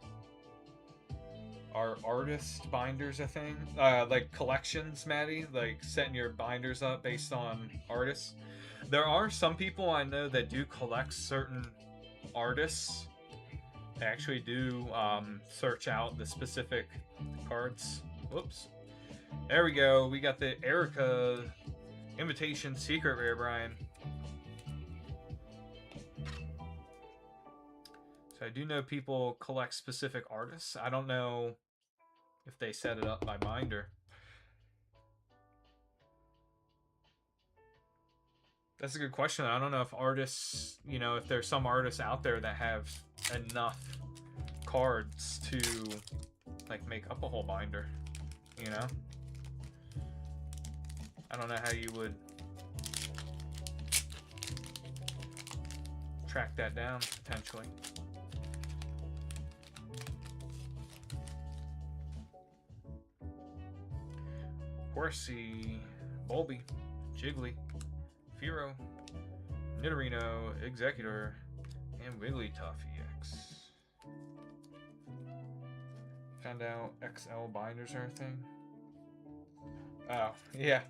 Are artist binders a thing? Like collections, Maddie? Like setting your binders up based on artists? There are some people I know that do collect certain artists. They actually do search out the specific cards. Whoops. There we go. We got the Erica Invitation Secret Rare, Brian. So I do know people collect specific artists. I don't know if they set it up by binder. That's a good question. I don't know if artists, you know, if there's some artists out there that have enough cards to like make up a whole binder, you know? I don't know how you would track that down potentially. Horsey, Bulby, Jiggly, Firo, Nidorino, Executor, and Wigglytuff EX. Found out XL binders are a thing. Oh, yeah.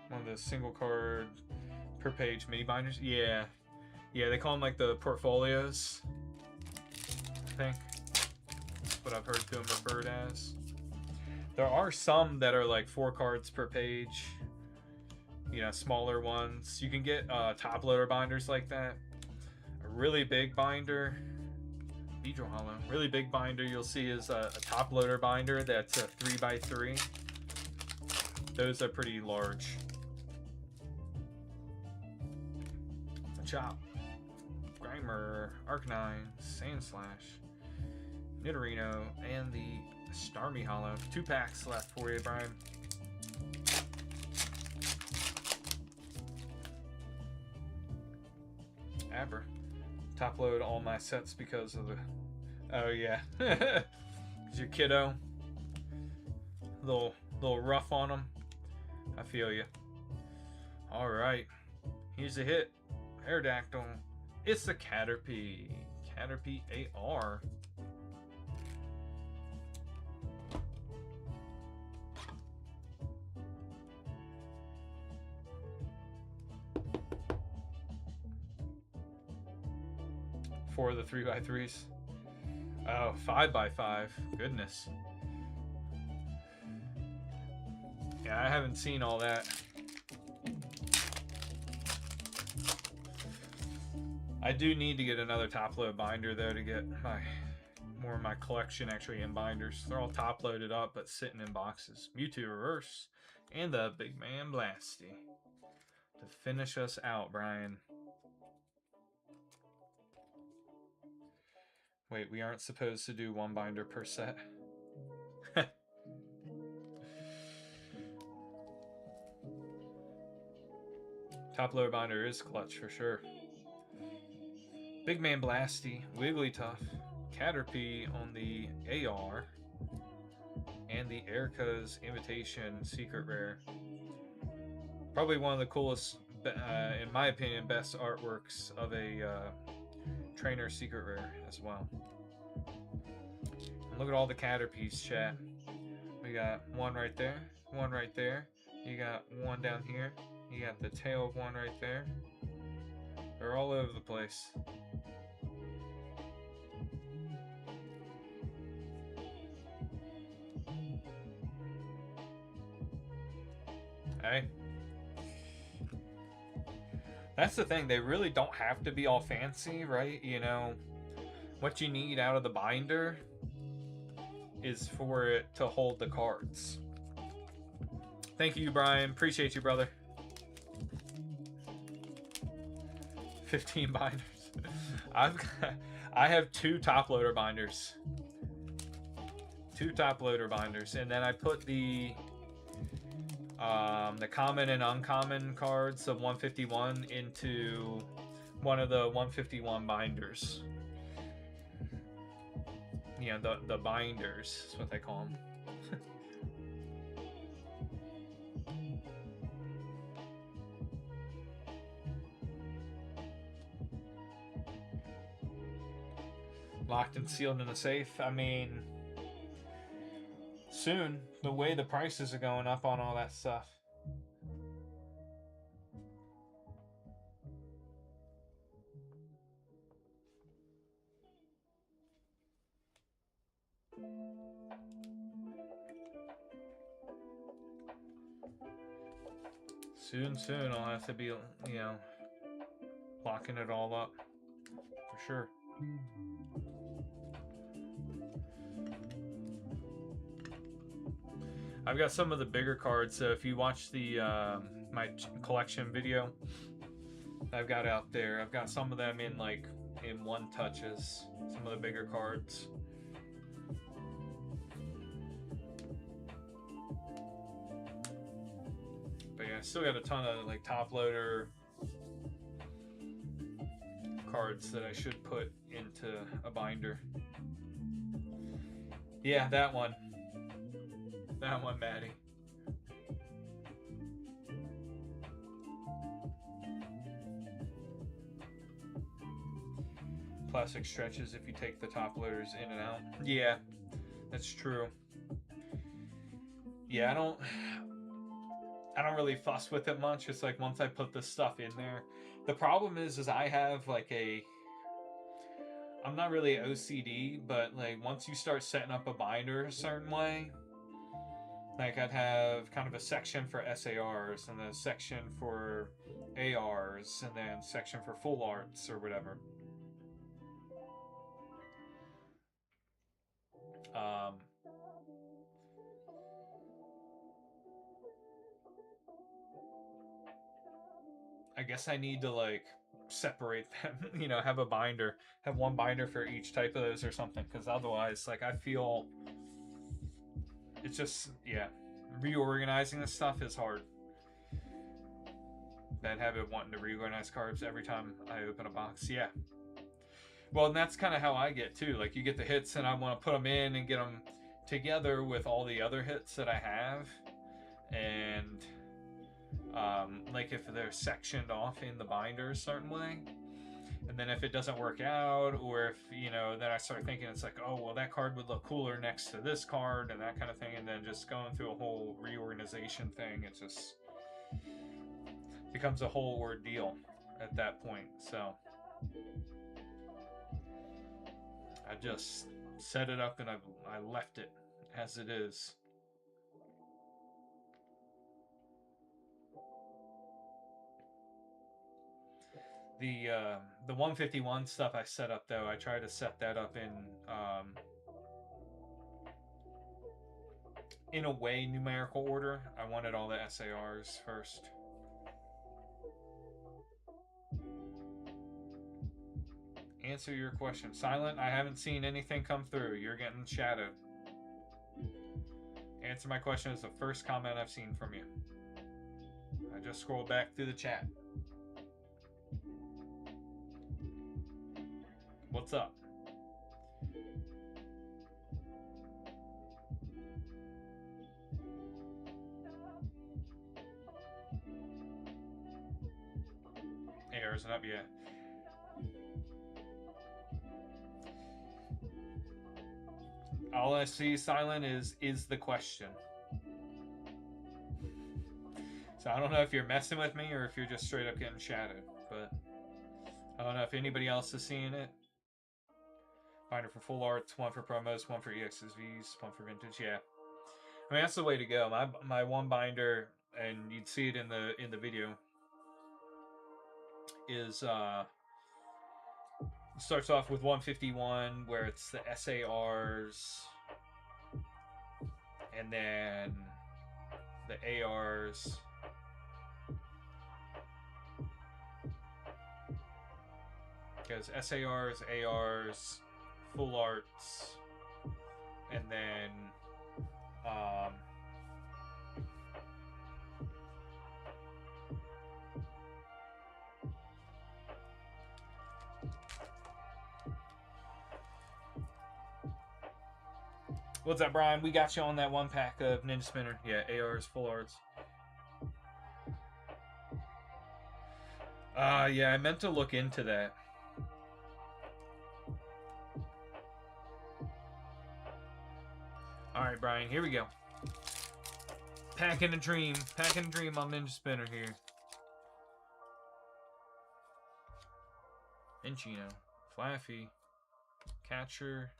One of the single card per page mini binders. Yeah. Yeah, they call them like the portfolios, I think. That's what I've heard them referred as. There are some that are like 4 cards per page. You know, smaller ones. You can get top loader binders like that. A really big binder, Beedrill Hollow. Really big binder you'll see is a top loader binder that's a 3x3. Those are pretty large. Chop, Grimer, Arcanine, Sandslash, Nidorino, and the Starmie Hollow. 2 packs left for you, Brian. Aber. Top load all my sets because of the... Oh, yeah. It's your kiddo. Little rough on them. I feel you. Alright. Here's a hit. Aerodactyl. It's the Caterpie. Caterpie AR. For the 3x3s. Oh, 5x5. Goodness. Yeah, I haven't seen all that. I do need to get another top load binder though to get more of my collection actually in binders. They're all top loaded up but sitting in boxes. Mewtwo Reverse and the Big Man Blasty to finish us out, Brian. Wait, we aren't supposed to do 1 binder per set? Top loader binder is clutch for sure. Big Man Blasty, Wigglytuff, Caterpie on the AR, and the Erica's Invitation Secret Rare. Probably one of the coolest, in my opinion, best artworks of a trainer Secret Rare as well. And look at all the Caterpies, chat. We got 1 right there, 1 right there. You got 1 down here. You got the tail of 1 right there. They're all over the place. Hey. That's the thing, they really don't have to be all fancy, right? You know, what you need out of the binder is for it to hold the cards. Thank you, Brian. Appreciate you, brother. 15 binders. I have 2 top loader binders. 2 top loader binders, and then I put the common and uncommon cards of 151 into one of the 151 binders. You know, the binders is what they call them. Locked and sealed in a safe. I mean, soon, the way the prices are going up on all that stuff. Soon I'll have to be, you know, locking it all up for sure. I've got some of the bigger cards, so if you watch the my collection video I've got out there, I've got some of them in like in one touches, some of the bigger cards. But yeah, I still got a ton of like top loader cards that I should put into a binder. Yeah, that one. That one, Maddie. Plastic stretches if you take the top loaders in and out. Yeah, that's true. Yeah, I don't really fuss with it much. It's like once I put this stuff in there. The problem is I have like I'm not really OCD, but like once you start setting up a binder a certain way, like I'd have kind of a section for SARs and then a section for ARs and then a section for full arts or whatever. I guess I need to like separate them, you know, have one binder for each type of those or something, because otherwise, like, I feel it's just, yeah, reorganizing this stuff is hard. Bad habit wanting to reorganize cards every time I open a box. Yeah. Well, and that's kind of how I get too. Like, you get the hits, and I want to put them in and get them together with all the other hits that I have, and like if they're sectioned off in the binder a certain way, and then if it doesn't work out, or if, you know, then I start thinking it's like, oh well, that card would look cooler next to this card and that kind of thing, and then just going through a whole reorganization thing, it just becomes a whole ordeal at that point. So I just set it up and I left it as it is. The 151 stuff I set up, though, I try to set that up in a way numerical order. I wanted all the SARs first. Answer your question. Silent, I haven't seen anything come through. You're getting shadowed. Answer my question is the first comment I've seen from you. I just scrolled back through the chat. What's up? AR's up, yeah. All I see, Silent, is the question. So I don't know if you're messing with me or if you're just straight up getting shadowed, but I don't know if anybody else is seeing it. Binder for full arts, one for promos, one for EXSVs, one for vintage. Yeah, I mean that's the way to go. My one binder, and you'd see it in the video, is starts off with 151 where it's the SARs, and then the ARs. Goes SARs, ARs, full arts, and then what's that, Brian? We got you on that one pack of Ninja Spinner. Yeah, ARs, full arts. Yeah, I meant to look into that. Alright, Brian, here we go. Packing a dream on Ninja Spinner here. Inchino, Flaffy, Catcher,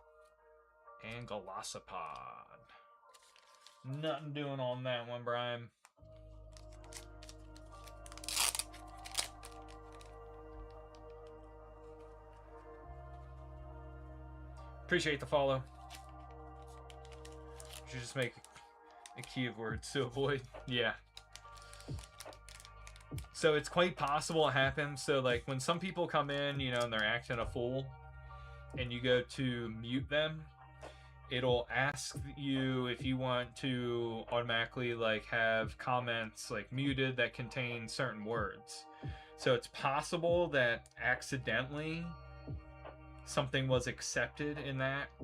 and Golisopod. Nothing doing on that one, Brian. Appreciate the follow. Should just make A key of words to avoid. Yeah. So it's quite possible it happens. So like when some people come in, you know, and they're acting a fool, and you go to mute them, it'll ask you if you want to automatically like have comments like muted that contain certain words. So it's possible that accidentally something was accepted in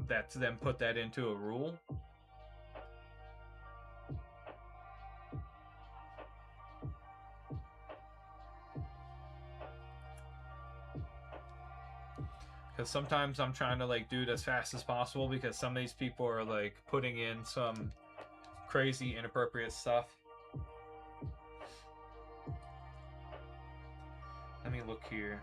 that's then put that into a rule. Because sometimes I'm trying to like do it as fast as possible because some of these people are like putting in some crazy inappropriate stuff. Let me look here.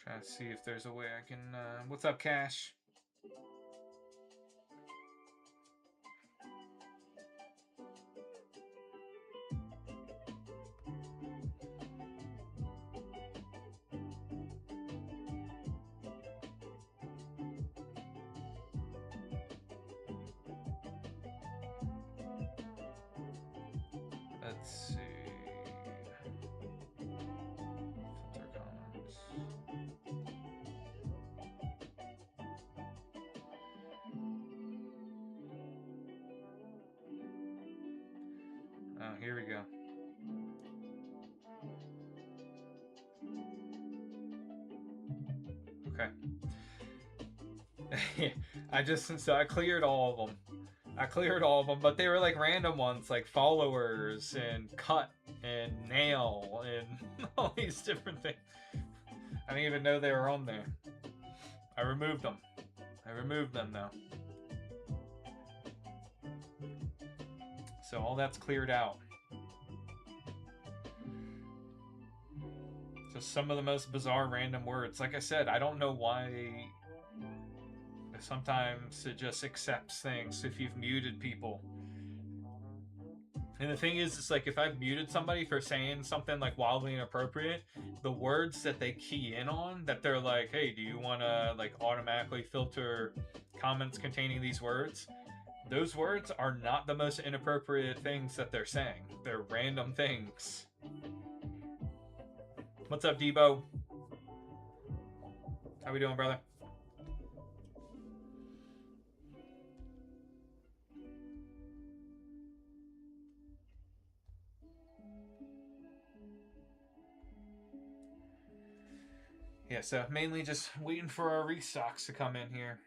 Try to see if there's a way I can. What's up, Cash? Let's see. Filter comments. Oh, here we go. Okay. I cleared all of them. But they were like random ones, like followers and cut and nail and all these different things. I didn't even know they were on there. I removed them. Though. So all that's cleared out. Just some of the most bizarre random words. Like I said, I don't know why. Sometimes it just accepts things if you've muted people. And the thing is, it's like if I've muted somebody for saying something like wildly inappropriate, the words that they key in on, that they're like, hey, do you want to like automatically filter comments containing these words? Those words are not the most inappropriate things that they're saying. They're random things. What's up, Debo? How we doing, brother? Yeah, so mainly just waiting for our restocks to come in here.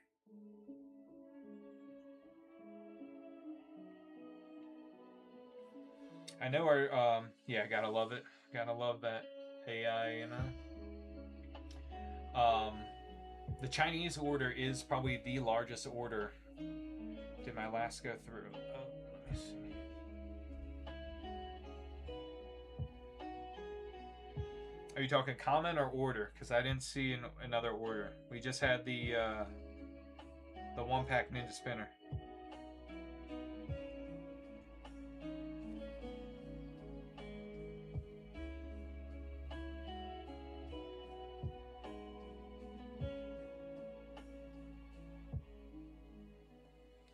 I know our yeah, gotta love it. Gotta love that AI, you know. The Chinese order is probably the largest order. Did my last go through? Let me see. Are you talking comment or order? Because I didn't see another order. We just had the one pack Ninja Spinner.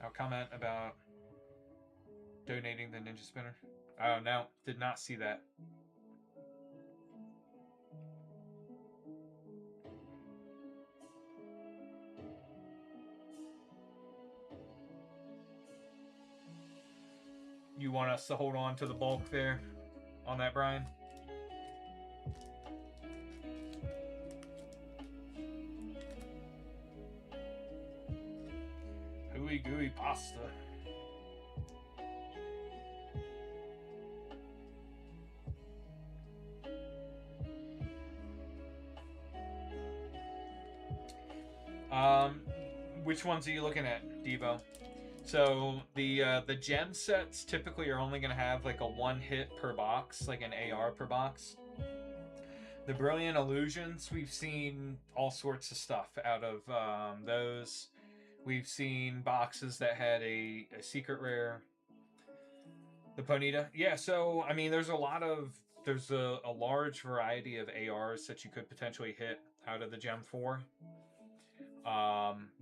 I'll comment about donating the Ninja Spinner. Oh no, did not see that. You want us to hold on to the bulk there on that, Brian? Hooey gooey pasta. Which ones are you looking at, Devo? So the gem sets typically are only going to have like a one hit per box, like an AR per box. The Brilliant Illusions, we've seen all sorts of stuff out of those. We've seen boxes that had a secret rare. The Ponyta, yeah. So I mean, there's a lot of there's a large variety of ARs that you could potentially hit out of the Gem 4.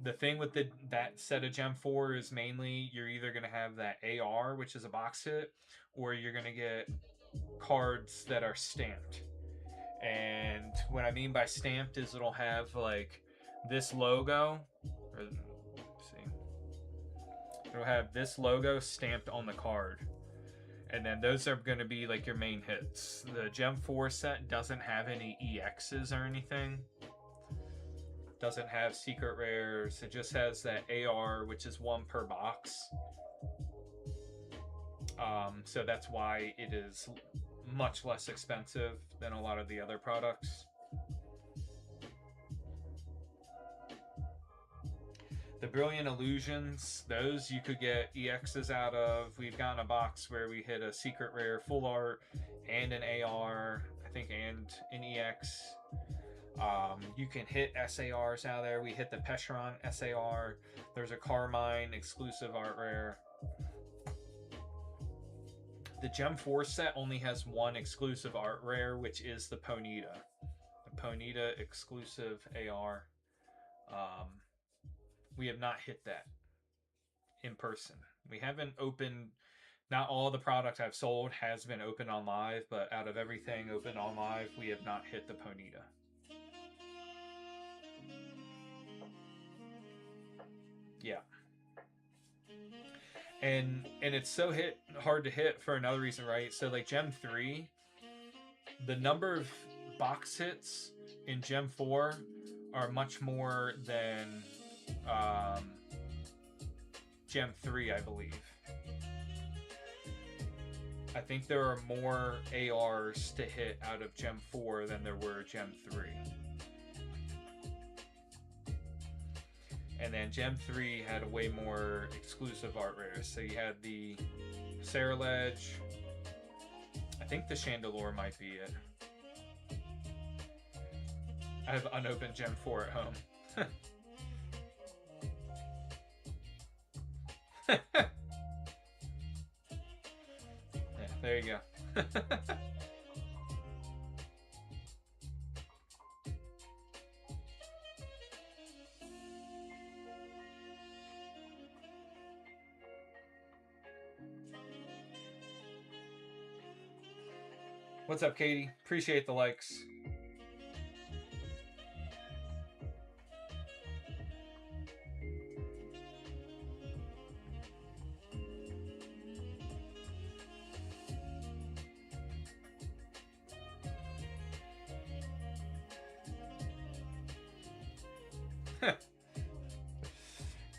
The thing with that set of Gem 4 is mainly you're either going to have that AR, which is a box hit, or you're going to get cards that are stamped. And what I mean by stamped is it'll have like this logo, or let's see, it'll have this logo stamped on the card. And then those are going to be like your main hits. The Gem 4 set doesn't have any EXs or anything. Doesn't have secret rares. It just has that AR, which is 1 per box. So that's why it is much less expensive than a lot of the other products. The Brilliant Illusions, those you could get EXs out of. We've gotten a box where we hit a secret rare full art and an AR, I think, and an EX. You can hit SARs out there. We hit the Pecheron SAR. There's a Carmine exclusive art rare. The Gem 4 set only has 1 exclusive art rare, which is the Ponyta. The Ponyta exclusive AR. We have not hit that in person. We haven't opened, not all the product I've sold has been open on live, but out of everything open on live, we have not hit the Ponyta. Yeah. And it's so hard to hit for another reason, right? So like Gem 3, the number of box hits in Gem 4 are much more than Gem 3, I believe. I think there are more ARs to hit out of Gem 4 than there were Gem 3. And then Gem 3 had a way more exclusive art rares. So you had the Ceruledge. I think the Chandelure might be it. I have unopened Gem 4 at home. Yeah, there you go. What's up, Katie? Appreciate the likes.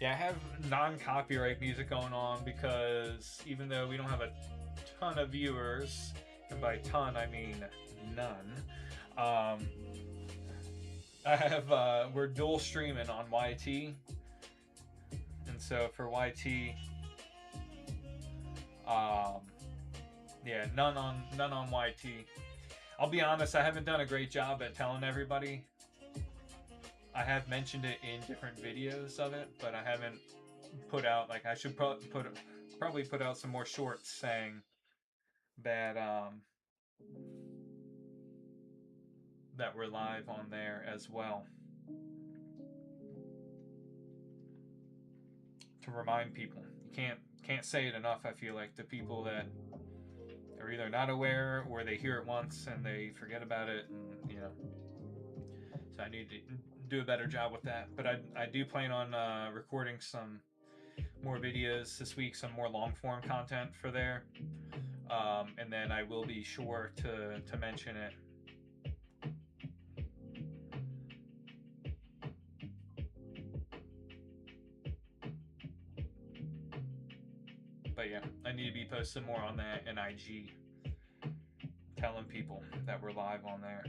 Yeah, I have non-copyright music going on because even though we don't have a ton of viewers, and by ton I mean none, I have we're dual streaming on YT, and so for YT, yeah, none on YT. I'll be honest, I haven't done a great job at telling everybody. I have mentioned it in different videos of it, but I haven't put out, like, I should probably put out some more shorts saying that that we're live on there as well, to remind people. You can't say it enough, I feel like, to people that are either not aware or they hear it once and they forget about it, and you know. So I need to do a better job with that. But I do plan on recording some more videos this week, some more long form content for there, and then I will be sure to mention it. But yeah, I need to be posting more on that and IG, telling people that we're live on there.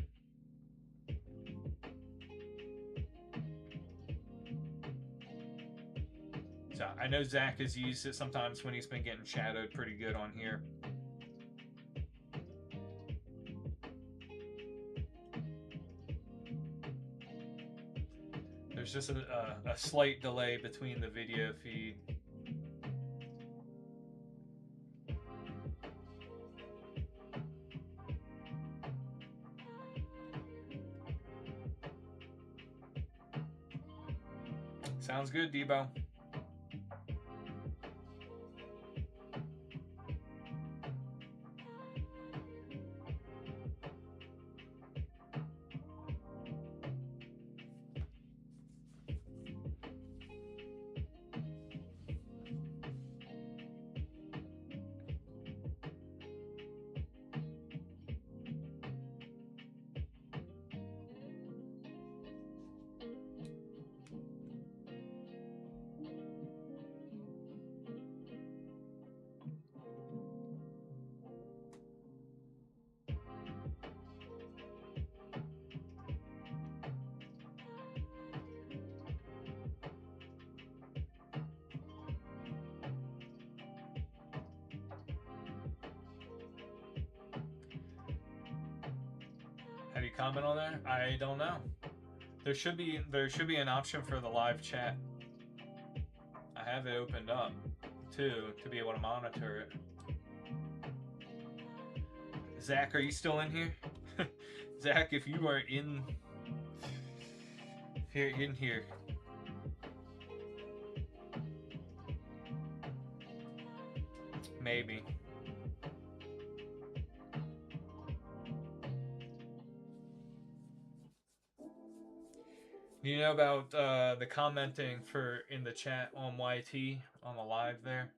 So I know Zach has used it sometimes when he's been getting shadowed pretty good on here. There's just a slight delay between the video feed. Sounds good, Debo. How do you comment on that? I don't know. There should be an option for the live chat. I have it opened up too to be able to monitor it. Zach, are you still in here? Zach, if you are in here. Maybe. You know about the commenting for in the chat on YT on the live there?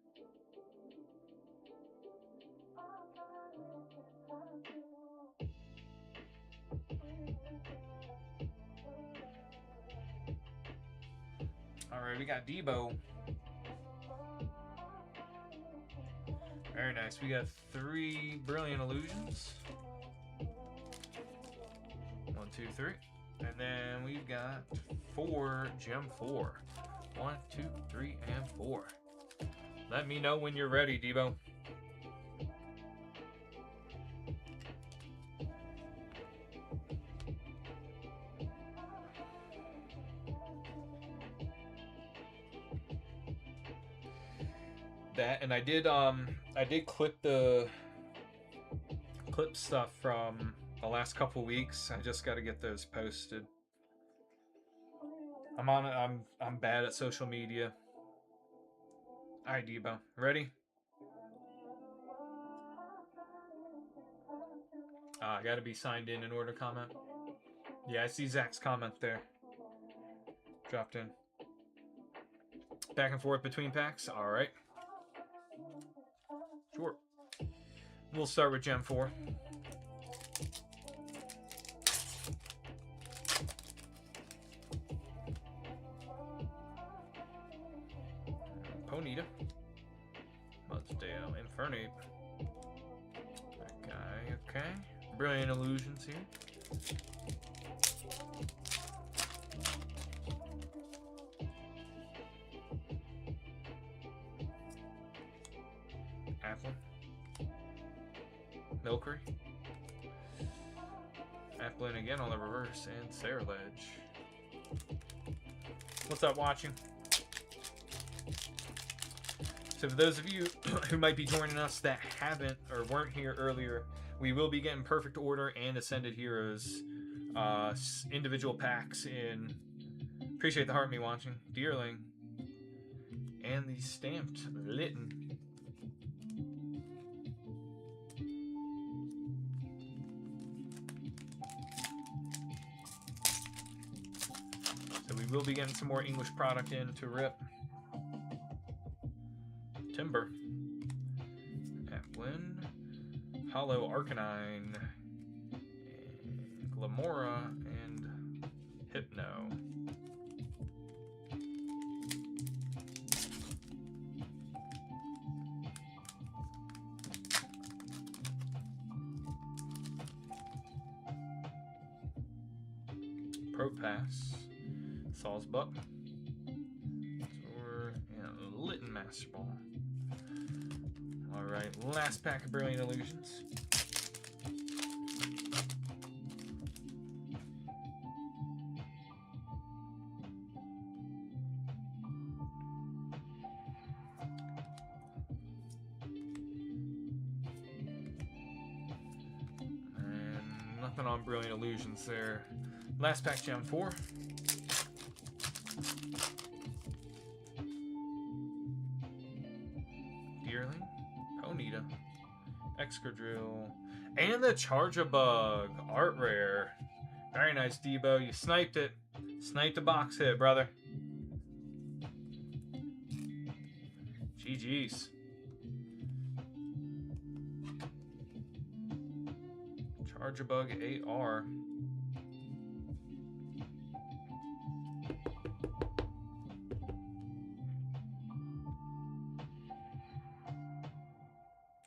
All right, we got Debo. Very nice. We got 3 Brilliant Illusions. 1, 2, 3. And then we've got 4 Gem 4. 1, 2, 3, and 4. Let me know when you're ready, Debo. That, and I did clip stuff from the last couple weeks. I just got to get those posted. I'm bad at social media. All right, Debo, ready? I got to be signed in order to comment. Yeah, I see Zach's comment there. Dropped in. Back and forth between packs. All right. Sure. We'll start with Gem 4. Ponyta. Mudsdale. Infernape. That guy. Okay. Brilliant Illusions here. Applin. Milcery. Applin again on the reverse, and Ceruledge. What's up, watching? So for those of you who might be joining us that haven't or weren't here earlier, we will be getting Perfect Order and Ascended Heroes individual packs in. Appreciate the heart me watching. Deerling. And the stamped Litten. So we will be getting some more English product in to rip. Timber. Applin. Hollow Arcanine. And Glamora. And Hypno. Propass. Sawsbuck. And Litten Master Ball. Alright, last pack of Brilliant Illusions. And nothing on Brilliant Illusions there. Last pack, Gem 4. Excadrill, and the Charjabug art rare. Very nice, Debo. You sniped it. Sniped the box hit, brother. GG's. Charjabug AR.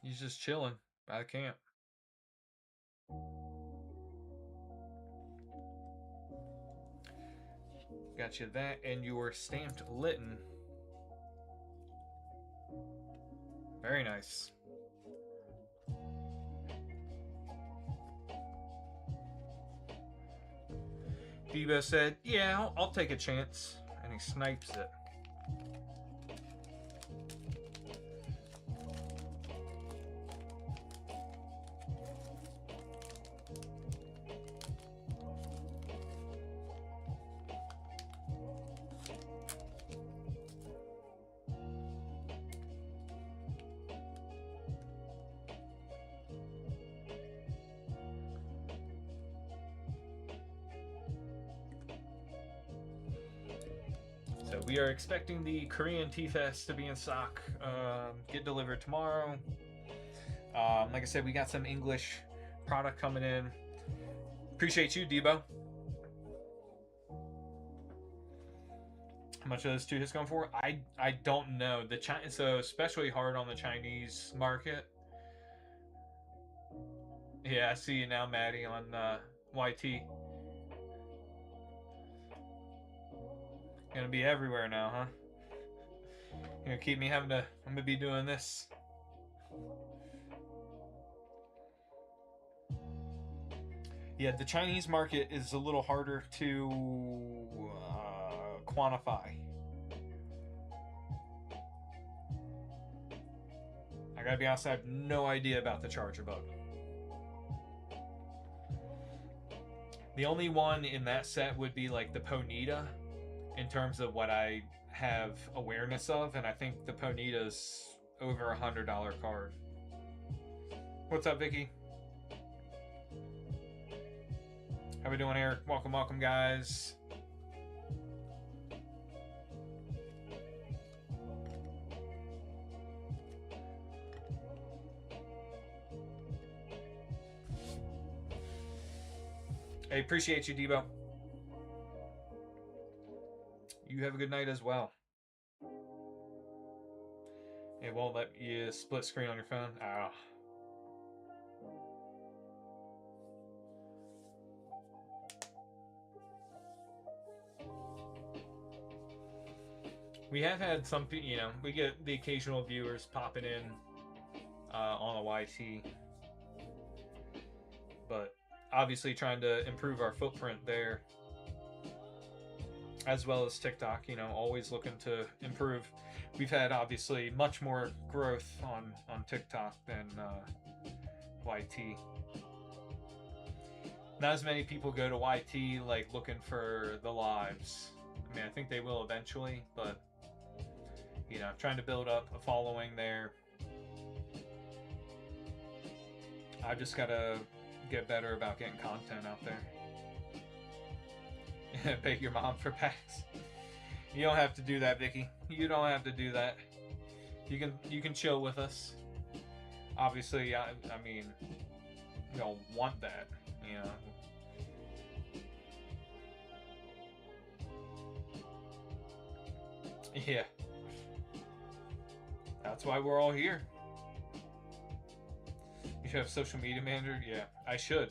He's just chilling by the camp. Got you that and your stamped Litten. Very nice. Debo said, yeah, I'll take a chance. And he snipes it. So we are expecting the Korean T-Fest to be in stock, get delivered tomorrow. Like I said, we got some English product coming in. Appreciate you, Debo. How much are those 2 hits going for? I don't know. So especially hard on the Chinese market. Yeah, I see you now, Maddie, on YT. Gonna be everywhere now, huh? You're gonna keep me I'm gonna be doing this. Yeah, the Chinese market is a little harder to quantify. I gotta be honest, I have no idea about the Charjabug. The only one in that set would be like the Ponyta, in terms of what I have awareness of, and I think the Ponyta's over $100 card. What's up, Vicky? How we doing, Eric? Welcome, guys. Hey, appreciate you, Debo. You have a good night as well. It won't let you split screen on your phone. Ah. We have had some, we get the occasional viewers popping in on a YT, but obviously trying to improve our footprint there, as well as TikTok, always looking to improve. We've had obviously much more growth on TikTok than YT. Not as many people go to YT like looking for the lives. I mean, I think they will eventually, but trying to build up a following there. I've just got to get better about getting content out there. Beg your mom for packs. You don't have to do that, Vicky. You don't have to do that. You can chill with us. Obviously, I mean, you don't want that, Yeah. That's why we're all here. You should have a social media manager? Yeah, I should.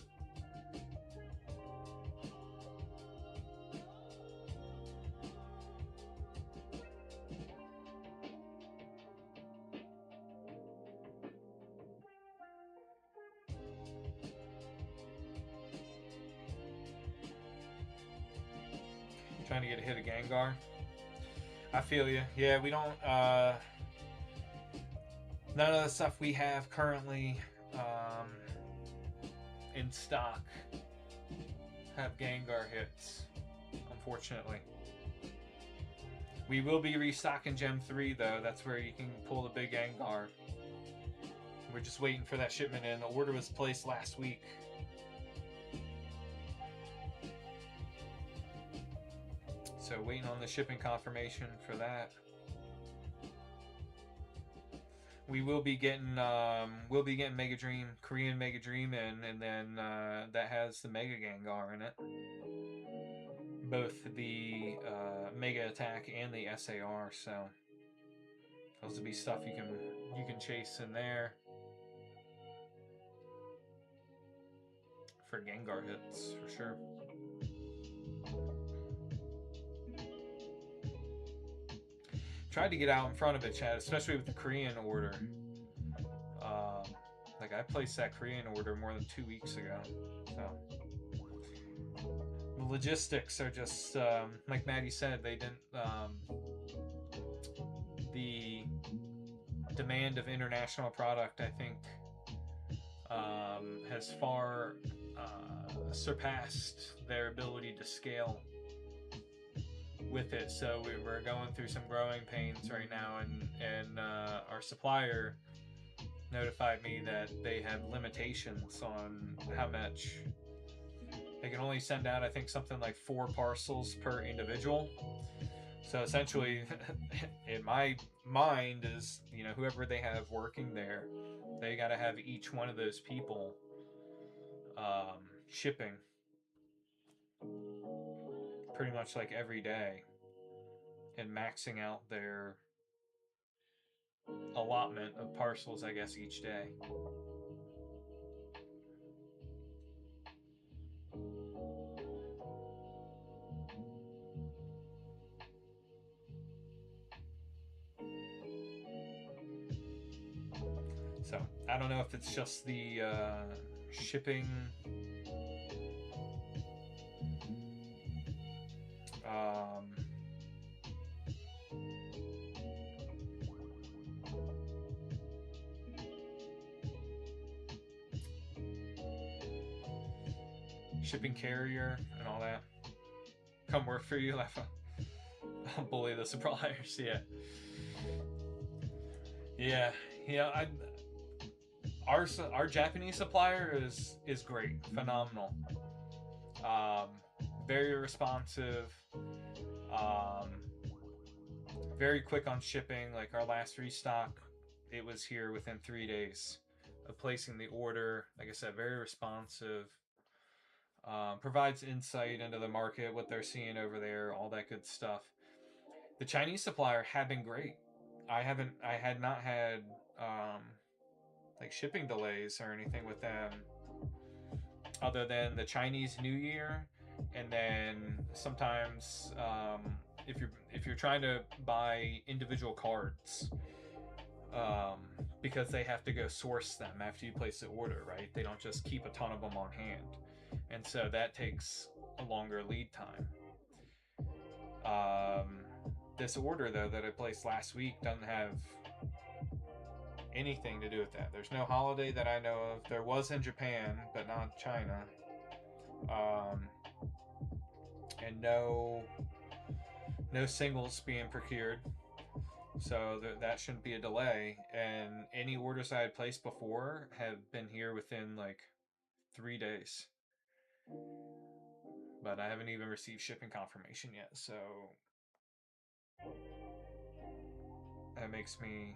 Trying to get a hit of Gengar. I feel you. Yeah, we don't, none of the stuff we have currently in stock have Gengar hits, unfortunately. We will be restocking Gem 3 though. That's where you can pull the big Gengar. We're just waiting for that shipment in. The order was placed last week. So waiting on the shipping confirmation for that. We will be getting Mega Dream, Korean Mega Dream in, and then that has the Mega Gengar in it. Both the Mega Attack and the SAR, so those will be stuff you can chase in there for Gengar hits for sure. Tried to get out in front of it, Chad, especially with the Korean order. Like I placed that Korean order more than 2 weeks ago, so the logistics are just like Maddie said. They didn't. The demand of international product, I think, has far surpassed their ability to scale with it. So we're going through some growing pains right now, and our supplier notified me that they have limitations on how much they can only send out. I think something like 4 parcels per individual. So essentially, in my mind is, whoever they have working there, they got to have each one of those people shipping pretty much like every day and maxing out their allotment of parcels, I guess, each day. So I don't know if it's just the shipping shipping carrier and all that. Come work for you, I'll bully the suppliers. Yeah. Our Japanese supplier is great, phenomenal, very responsive, very quick on shipping. Like our last restock, it was here within 3 days of placing the order. Like I said, very responsive. Provides insight into the market, what they're seeing over there, all that good stuff. The Chinese supplier had been great. I had not had like shipping delays or anything with them, other than the Chinese New Year, and then sometimes if you're trying to buy individual cards, because they have to go source them after you place the order, right? They don't just keep a ton of them on hand, and so that takes a longer lead time. This order though that I placed last week doesn't have anything to do with that. There's no holiday that I know of. There was in Japan, but not China. And no singles being procured, so that shouldn't be a delay. And any orders I had placed before have been here within like 3 days, but I haven't even received shipping confirmation yet, so that makes me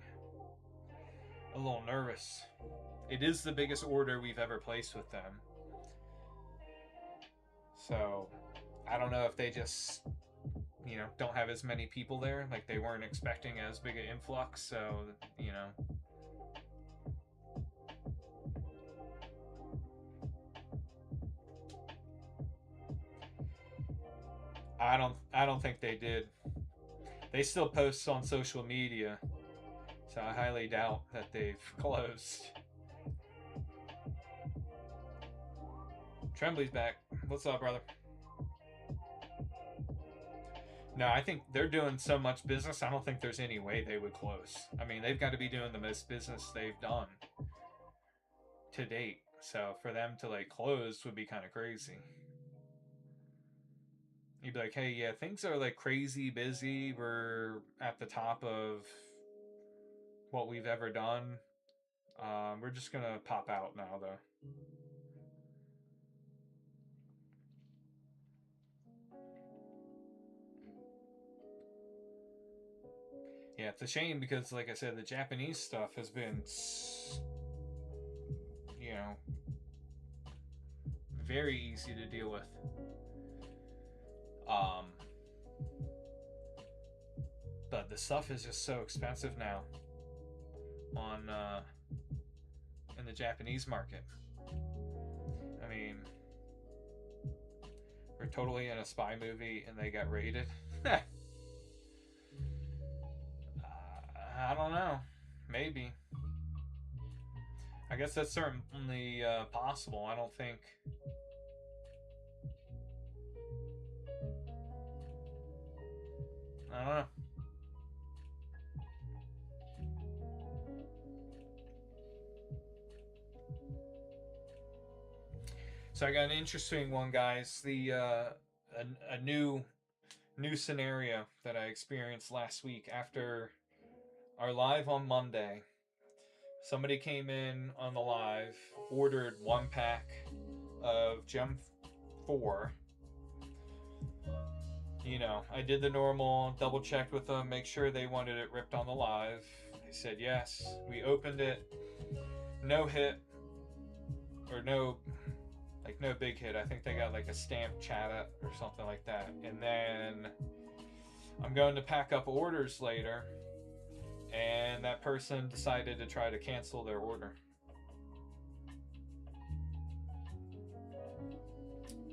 a little nervous. It is the biggest order we've ever placed with them, so I don't know if they just don't have as many people there. Like they weren't expecting as big an influx, so I don't think they did. They still post on social media, so I highly doubt that they've closed. Tremblay's back. What's up, brother? No, I think they're doing so much business, I don't think there's any way they would close. I mean, they've got to be doing the most business they've done to date. So for them to like close would be kind of crazy. You'd be like, hey, yeah, things are like crazy busy. We're at the top of what we've ever done. We're just gonna pop out now, though. Yeah, it's a shame because, like I said, the Japanese stuff has been, you know, very easy to deal with. Um, but the stuff is just so expensive now on in the Japanese market. I mean, we're totally in a spy movie and they got raided. I don't know. Maybe. I guess that's certainly possible. I don't think. I don't know. So I got an interesting one, guys. A new scenario that I experienced last week after our live on Monday. Somebody came in on the live, ordered 1 pack of Gem 4. You know, I did the normal, double checked with them, make sure they wanted it ripped on the live. They said yes. We opened it. No hit. Or no big hit. I think they got like a stamp chat or something like that. And then I'm going to pack up orders later, and that person decided to try to cancel their order.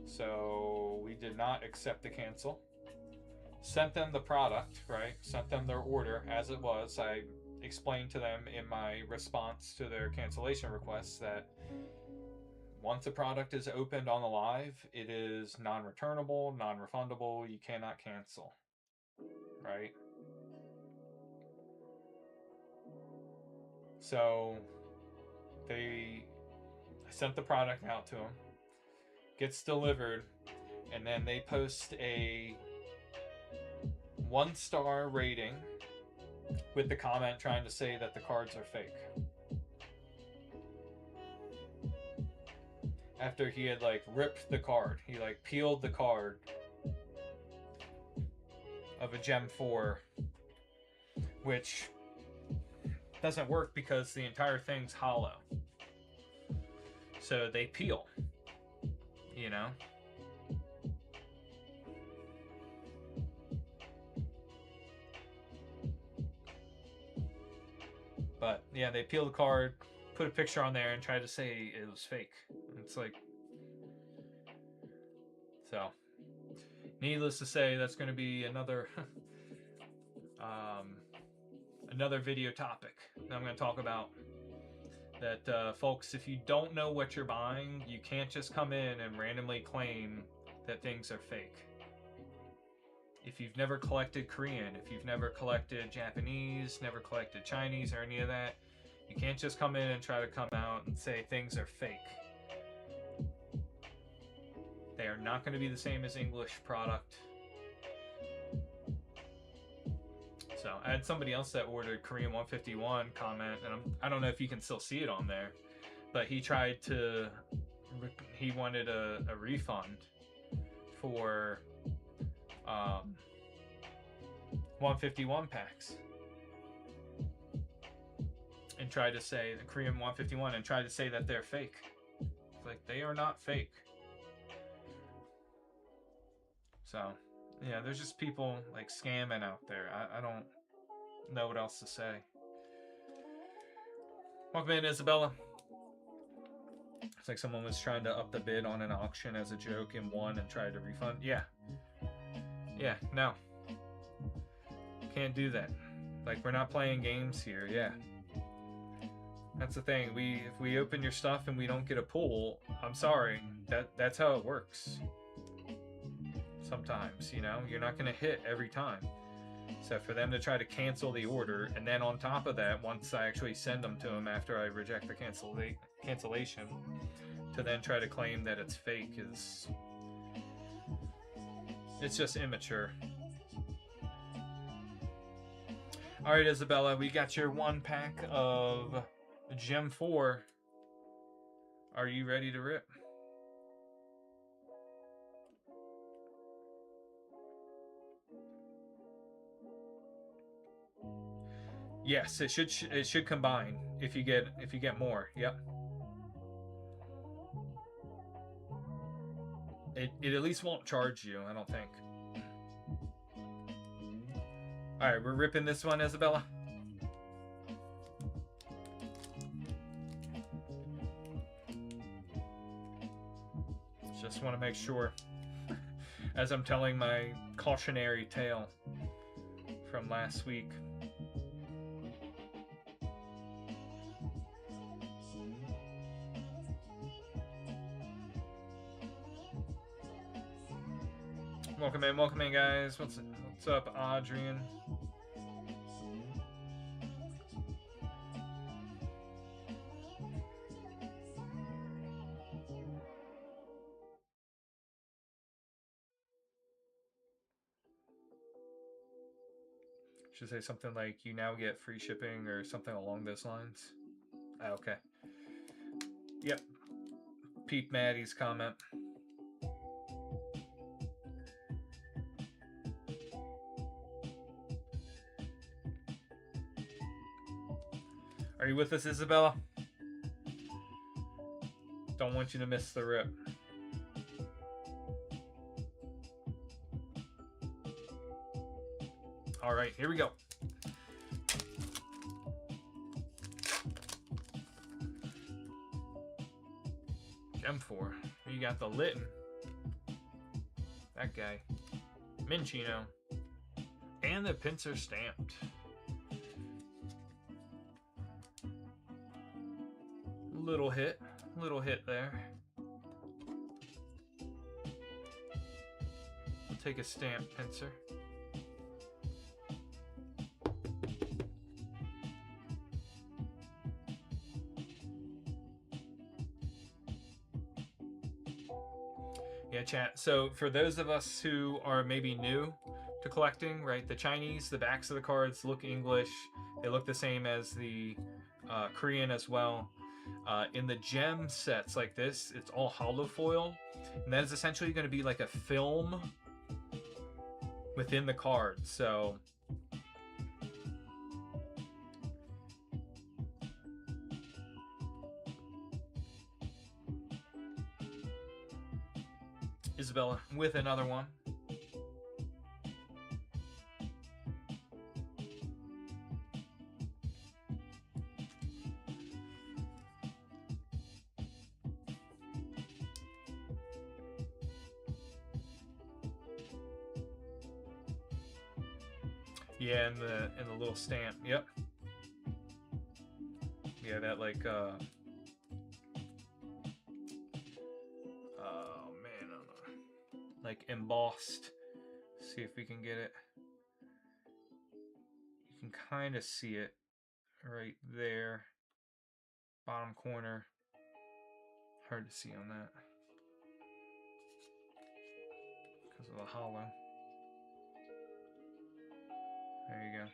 So we did not accept the cancel. Sent them the product, right? Sent them their order as it was. I explained to them in my response to their cancellation requests that once a product is opened on the live, it is non-returnable, non-refundable. You cannot cancel, right? So I sent the product out to them, gets delivered, and then they post a 1-star rating with the comment trying to say that the cards are fake. After he had like ripped the card, he like peeled the card of a Gem 4, which doesn't work because the entire thing's hollow. So they peel, you know? But yeah, they peel the card, put a picture on there, and tried to say it was fake. It's like, so needless to say, that's going to be another another video topic that I'm going to talk about. That folks, if you don't know what you're buying, you can't just come in and randomly claim that things are fake. If you've never collected Korean, if you've never collected Japanese, never collected Chinese or any of that, you can't just come in and try to come out and say things are fake. They are not going to be the same as English product. So I had somebody else that ordered Korean 151 comment, and I don't know if you can still see it on there, but he wanted a refund for 151 packs, and tried to say the Korean 151 and tried to say that they're fake. It's like, they are not fake. So yeah, there's just people like scamming out there. I don't know what else to say. Welcome in, Isabella. It's like someone was trying to up the bid on an auction as a joke and won and tried to refund. Yeah, no, can't do that. Like, we're not playing games here. Yeah, that's the thing. If we open your stuff and we don't get a pull, I'm sorry. That's how it works. Sometimes, you know, you're not going to hit every time. So for them to try to cancel the order, and then on top of that, once I actually send them to them after I reject the cancellation, to then try to claim that it's fake it's just immature. All right, Isabella, we got your 1 pack of Gem 4. Are you ready to rip? Yes, it should combine if you get more. Yep. It at least won't charge you, I don't think. All right, we're ripping this one, Isabella. Just want to make sure, as I'm telling my cautionary tale from last week. Welcome in, guys. What's up, Adrian? Should say something like you now get free shipping or something along those lines. Okay. Yep. Peep Maddie's comment. Are you with us, Isabella? Don't want you to miss the rip. All right, here we go. Gem 4. You got the Litten. That guy. Minchino. And the Pinsir stamped. Little hit there. We'll take a stamp Pinsir. Yeah, chat. So for those of us who are maybe new to collecting, right, the Chinese, the backs of the cards look English. They look the same as the Korean as well. In the gem sets like this, it's all hollow foil, and that is essentially going to be like a film within the card. So Isabella with another one. Yeah, and the little stamp. Yep. Yeah, that like oh man, like embossed. See if we can get it. You can kind of see it right there, bottom corner. Hard to see on that because of the hollow. There you go.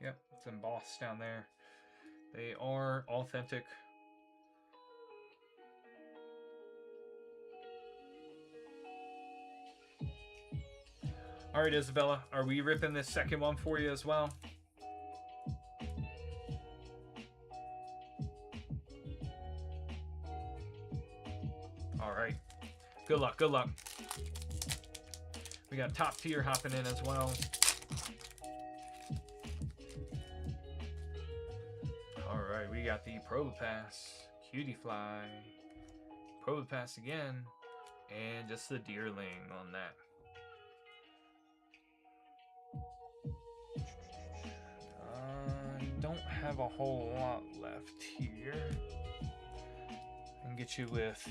Yep, it's embossed down there. They are authentic. All right, Isabella, are we ripping this second one for you as well? All right. Good luck, good luck. We got top tier hopping in as well. Alright, we got the Probopass, Cutie Fly, Probopass again, and just the Deerling on that. I don't have a whole lot left here. I can get you with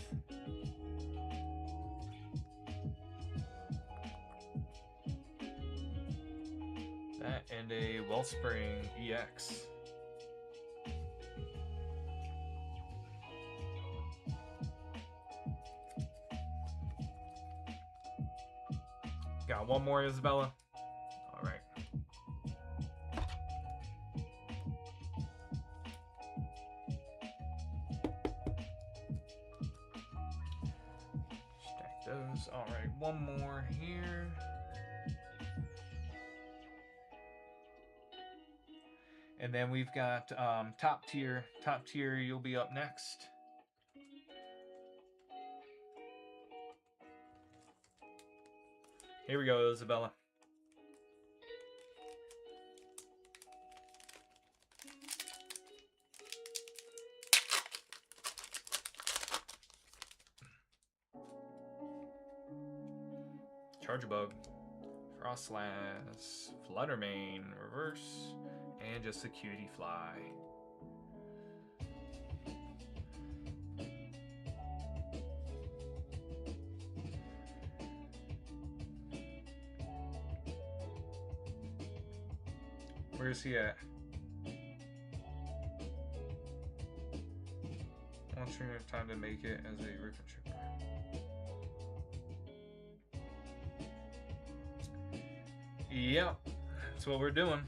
that and a Wellspring EX. Got one more, Isabella. All right. those. All right, one more here. And then we've got top tier. Top tier, you'll be up next. Here we go, Isabella. Charger Bug, Frostlass, Fluttermane, Reverse, and just a Cutie Fly. Where's he at? One string of time to make it as a Rift Tripper. Yep, that's what we're doing.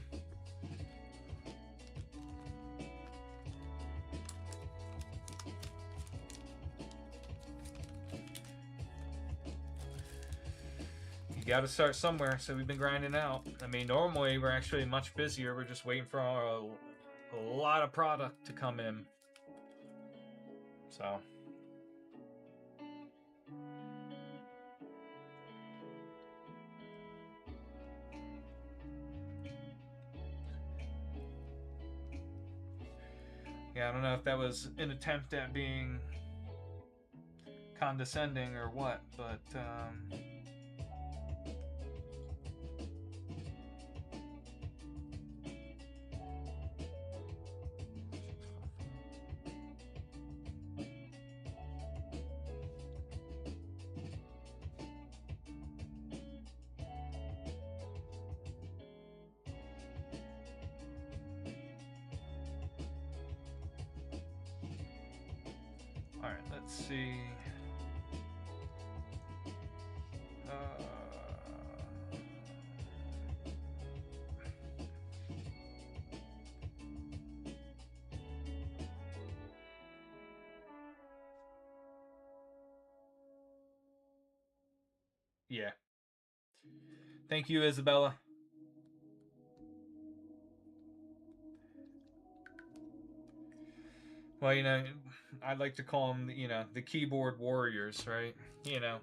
You got to start somewhere, so we've been grinding out. I mean, normally we're actually much busier. We're just waiting for a lot of product to come in. So. Yeah, I don't know if that was an attempt at being condescending or what, but all right, let's see. Yeah. Thank you, Isabella. Well, you know, I'd like to call them, you know, the keyboard warriors, right? You know,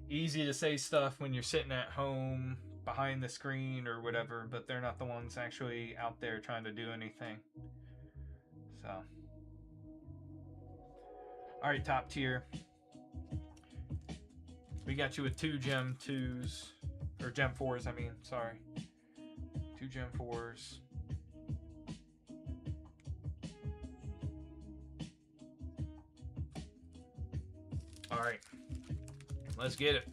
easy to say stuff when you're sitting at home behind the screen or whatever, but they're not the ones actually out there trying to do anything. So, all right, top tier. We got you with 2 Gem 2s, or Gem 4s, I mean, sorry. 2 Gem 4s. All right, let's get it.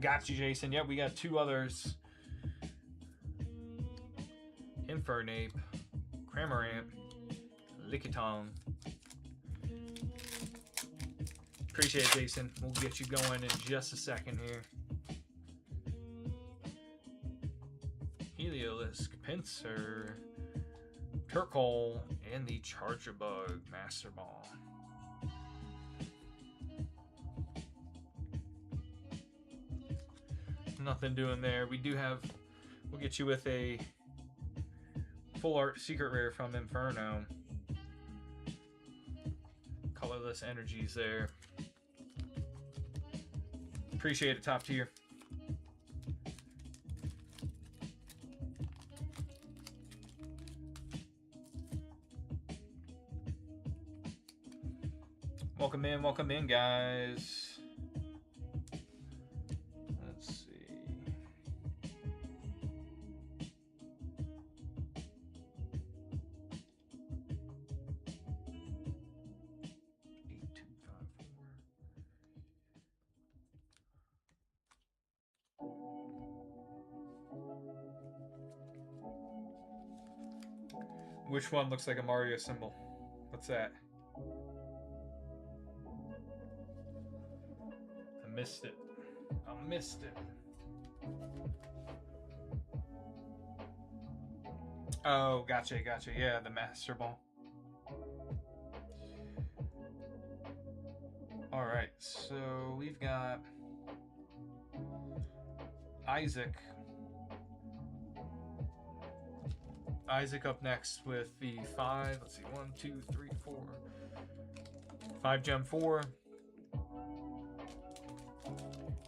Got you, Jason. Yep, we got 2 others. Infernape, Cramorant, Lickitung. Appreciate it, Jason. We'll get you going in just a second here. Heliolisk, Pinsir, Turkle, and the Charger Bug Master Ball. Nothing doing there. We do have, we'll get you with a full art secret rare from Inferno. Colorless energies there. Appreciate it, top tier. Welcome in, guys. Let's see. Which one looks like a Mario symbol? What's that? I missed it. I missed it. Oh, gotcha. Yeah, the Master Ball. All right, so we've got Isaac. Isaac up next with the 5. Let's see, 1, 2, 3, 4. 5 Gem 4.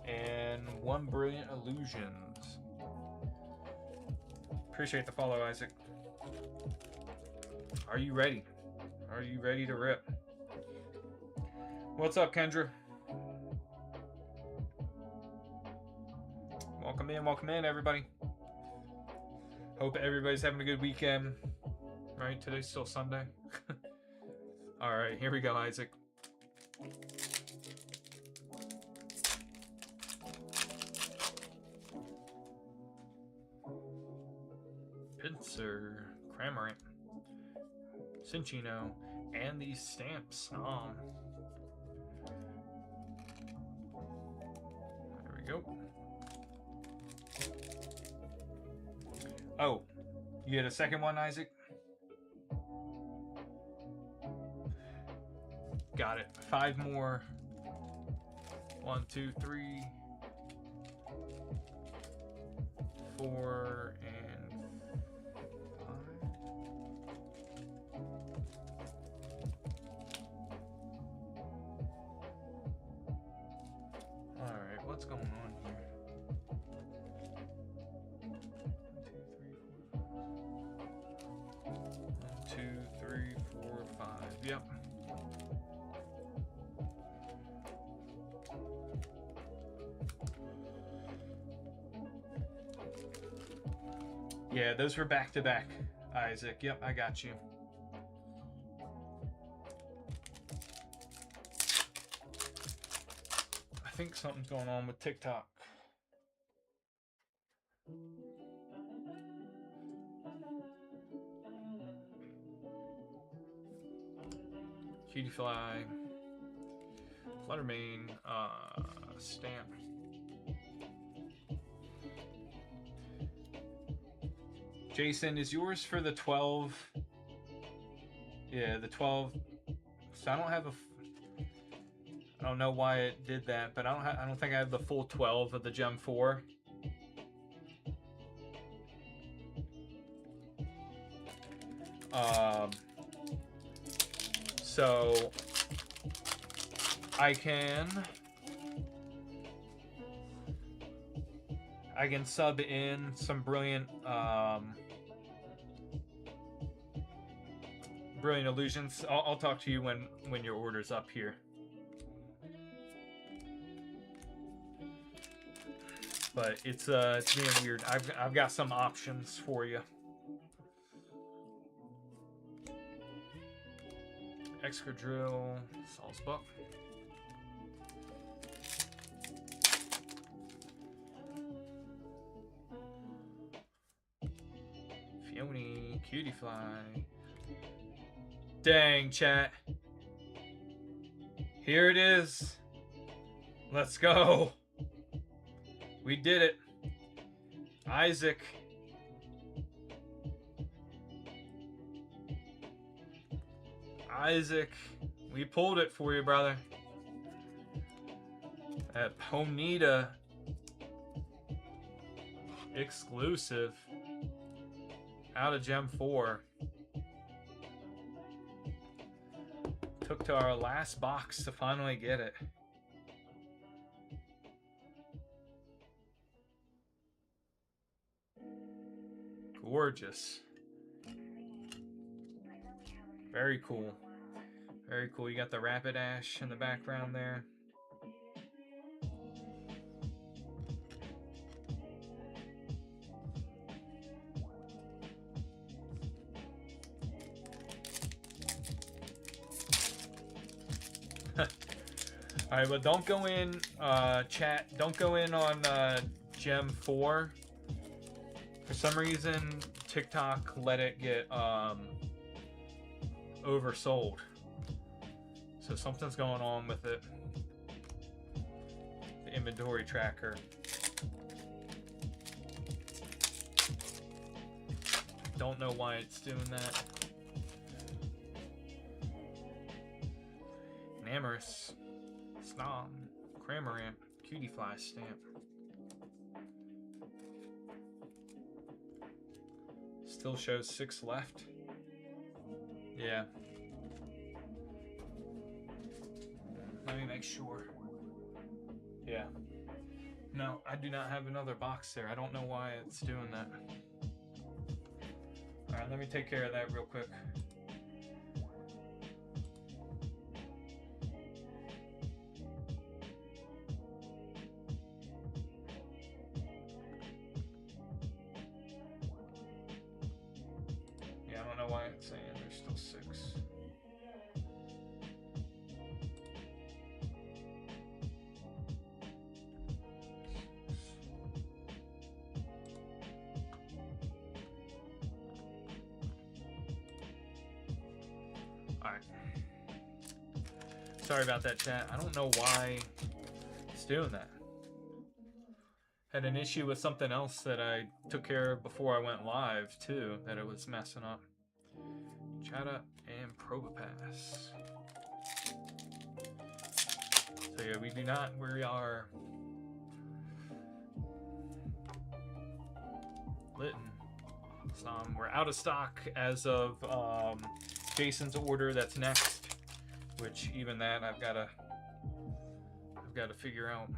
And 1 Brilliant Illusions. Appreciate the follow, Isaac. Are you ready? Are you ready to rip? What's up, Kendra? Welcome in, everybody. Hope everybody's having a good weekend. Right, today's still Sunday. All right, here we go, Isaac. Pincer, Cramorant, Cinchino, and these stamps. There we go. Oh, you get a second one, Isaac? Got it. 5 more. 1, 2, 3, 4, and 5. All right, what's going on here? 1, 2, 3, 4, 5. Yep. Yeah, those were back to back, Isaac. Yep, I got you. I think something's going on with TikTok. Cutiefly, Fluttermane, Stamp. Jason, is yours for the 12? Yeah, the 12. So I don't have I don't know why it did that, but I don't think I have the full 12 of the Gem 4. So I can sub in some brilliant Brilliant Illusions. I'll talk to you when your order's up here. But it's being weird. I've got some options for you. Excadrill, Salzbuck. Fione, Cutiefly. Dang, chat. Here it is. Let's go. We did it. Isaac. Isaac, we pulled it for you, brother. That Ponyta exclusive out of Gem 4. Took to our last box to finally get it. Gorgeous. Very cool. Very cool. You got the Rapidash in the background there. All right, but don't go in, chat. Don't go in on Gem 4. For some reason, TikTok let it get oversold. So something's going on with it. The inventory tracker. Don't know why it's doing that. Namorous, Snom, Cramorant, Cutie Fly stamp. Still shows 6 left. Yeah. Let me make sure. Yeah. No, I do not have another box there. I don't know why it's doing that. Alright, let me take care of that real quick. Yeah, I don't know why it's saying there's still 6. Alright. Sorry about that, chat. I don't know why it's doing that. Had an issue with something else that I took care of before I went live, too, that it was messing up. Chatot and Probopass. So yeah, we are Litten. We're out of stock as of Jason's order that's next, which even that I've got to figure out.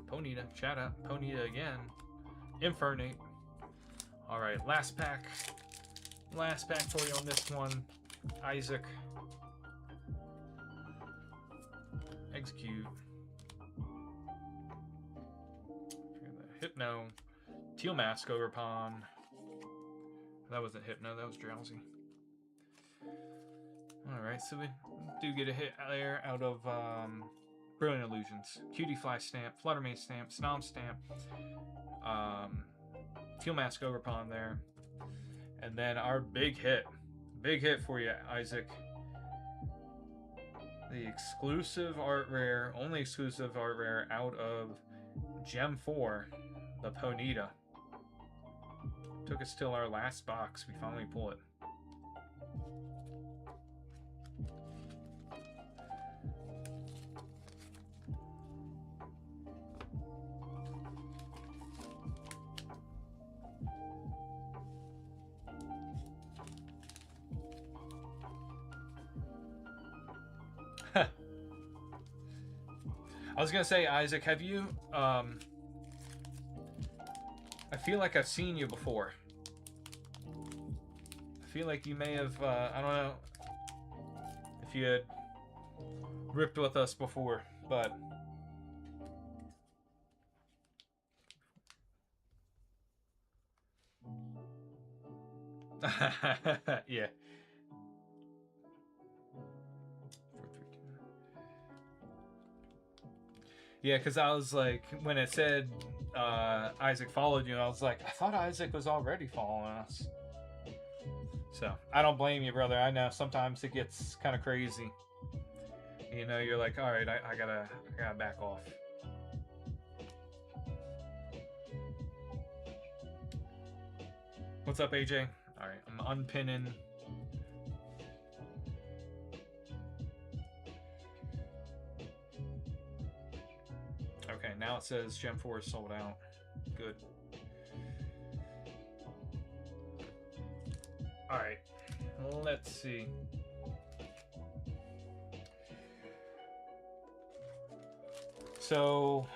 Ponyta, Chatot, Ponyta again, Infernape. All right, last pack for you on this one. Isaac, Execute, Hypno, Teal Mask Overpon. That wasn't Hypno, that was Drowsy. Alright, so we do get a hit there out of Brilliant Illusions. Cutie Fly stamp, Fluttermane stamp, Snom stamp, Teal Mask Overpon there. And then our big hit for you, Isaac. The exclusive art rare, only exclusive art rare out of Gem 4, the Ponyta. Took us till our last box. We finally pull it. I was gonna say, Isaac, have you I feel like I've seen you before. I feel like you may have, I don't know if you had ripped with us before, but... yeah. Yeah, because I was like, when it said Isaac followed you, I was like, I thought Isaac was already following us. So, I don't blame you, brother. I know sometimes it gets kind of crazy. You know, you're like, all right, I gotta back off. What's up, AJ? All right, I'm unpinning. Okay, now it says Gem 4 is sold out. Good. Alright, let's see. So,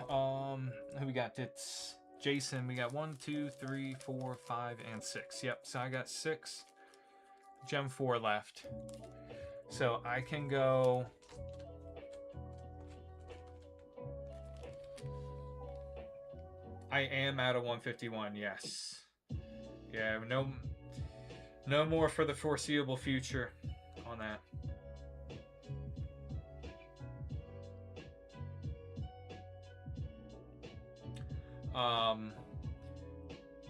who we got? It's Jason. We got 1, 2, 3, 4, 5, and 6. Yep, so I got 6. Gem 4 left. So I can go... I am out of 151, yes. Yeah, no more for the foreseeable future on that.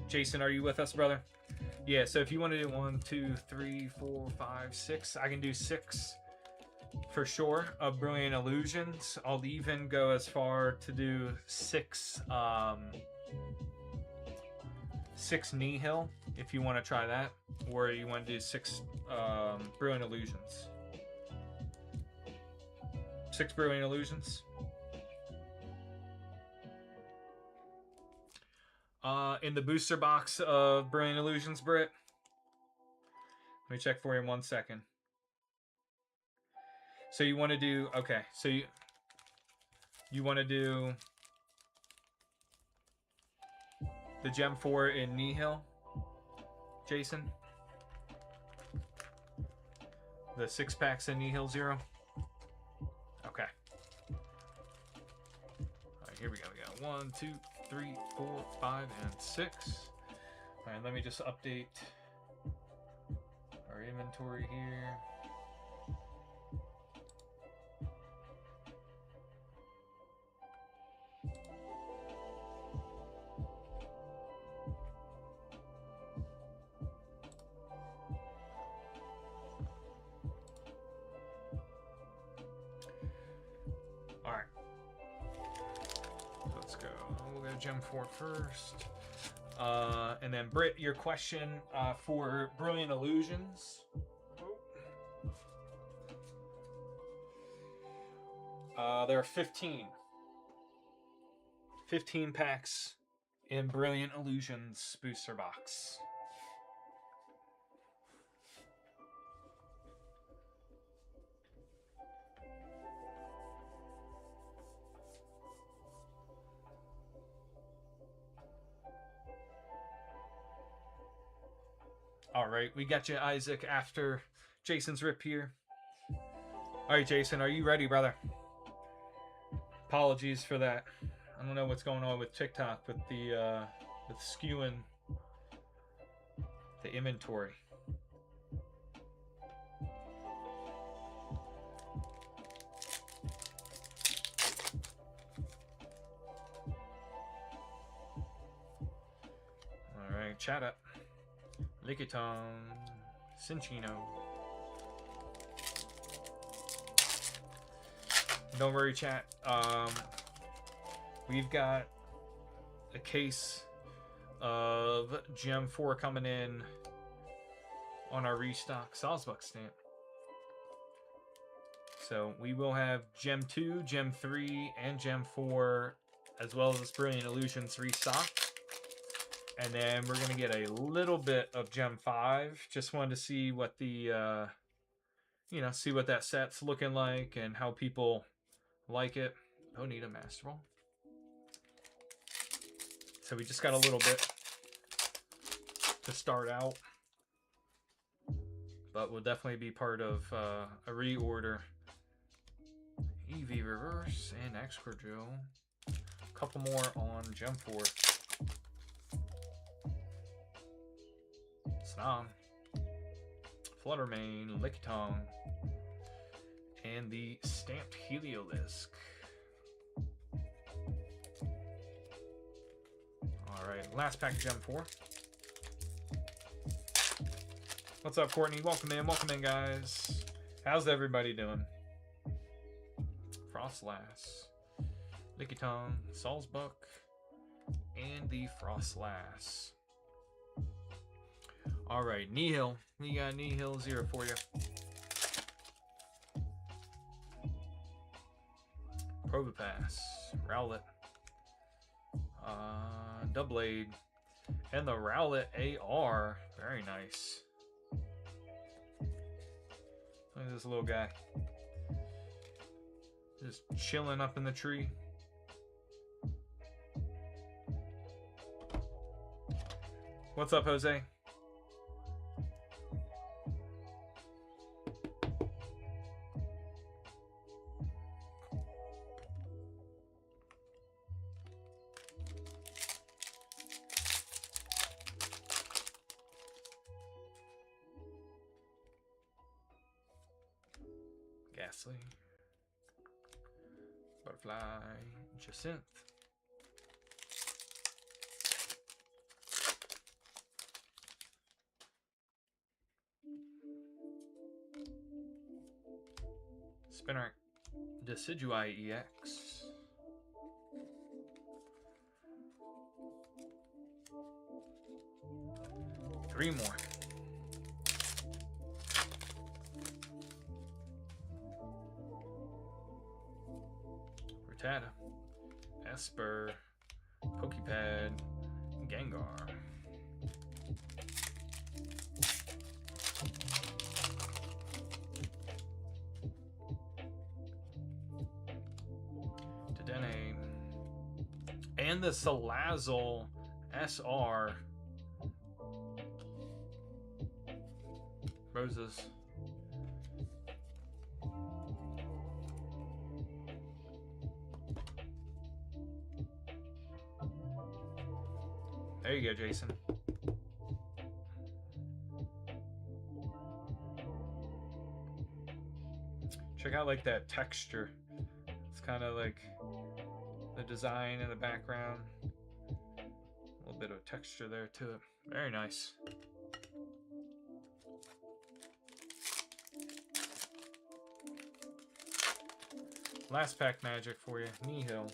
Jason, are you with us, brother? Yeah, so if you want to do 1, 2, 3, 4, 5, 6, I can do 6 for sure of Brilliant Illusions. I'll even go as far to do 6 Nihil if you want to try that, or you want to do 6 Brilliant Illusions. 6 Brilliant Illusions. In the booster box of Brilliant Illusions, Britt. Let me check for you in 1 second. So you want to do, okay, so you want to do the Gem 4 in Nihil, Jason? The 6 packs in Nihil 0? Okay. Alright, here we go. We got 1, 2, 3, 4, 5, and 6. Alright, let me just update our inventory here. Alright. Let's go. We'll go Gem 4 first. And then Britt, your question for Brilliant Illusions. There are 15 packs in Brilliant Illusions booster box. All right, we got you, Isaac, after Jason's rip here. All right, Jason, are you ready, brother? Apologies for that. I don't know what's going on with TikTok with the with skewing the inventory. All right, chat up. Lickitung, Cinccino. Don't worry, chat. We've got a case of Gem 4 coming in on our restock Salzbuck stamp. So we will have Gem 2, Gem 3, and Gem 4, as well as this Brilliant Illusions restock. And then we're going to get a little bit of Gem 5. Just wanted to see what the, see what that set's looking like and how people like it. Bonita Master Ball. So we just got a little bit to start out. But we'll definitely be part of a reorder. EV Reverse and Excordrill. A couple more on Gem 4. Snom, Fluttermane, Lickitung, and the stamped Heliolisk. Alright, last pack of Gem 4. What's up, Courtney? Welcome in, guys. How's everybody doing? Frostlass, Lickitung, Salzbuck, and the Frostlass. All right, Nihil. We got Nihil 0 for you. Probopass, Rowlet, Doublade, and the Rowlet AR. Very nice. Look at this little guy. Just chilling up in the tree. What's up, Jose? Ghastly, Butterfly, Jacinth, Spinner, Decidueye EX, three more. Rattata, Esper, Pokepad, Gengar. Dedenne. And the Salazzle SR. Roses. There you go, Jason. Check out like that texture. It's kind of like the design in the background. A little bit of texture there to it. Very nice. Last pack magic for you. Nihil.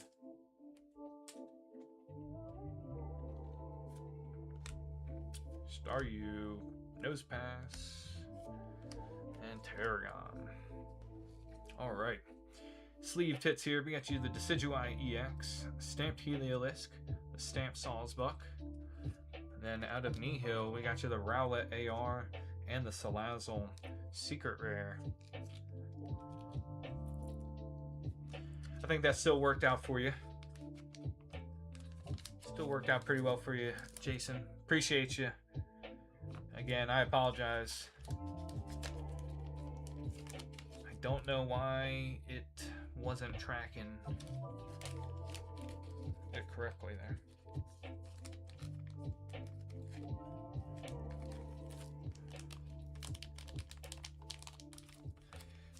Staryu, Nosepass, and Tarragon. Alright. Sleeve tits here. We got you the Decidueye EX, Stamped Heliolisk, the Stamped Sawsbuck. And then out of Nihil, we got you the Rowlet AR and the Salazzle Secret Rare. I think that still worked out for you. Still worked out pretty well for you, Jason. Appreciate you. Again, I apologize. I don't know why it wasn't tracking it correctly there.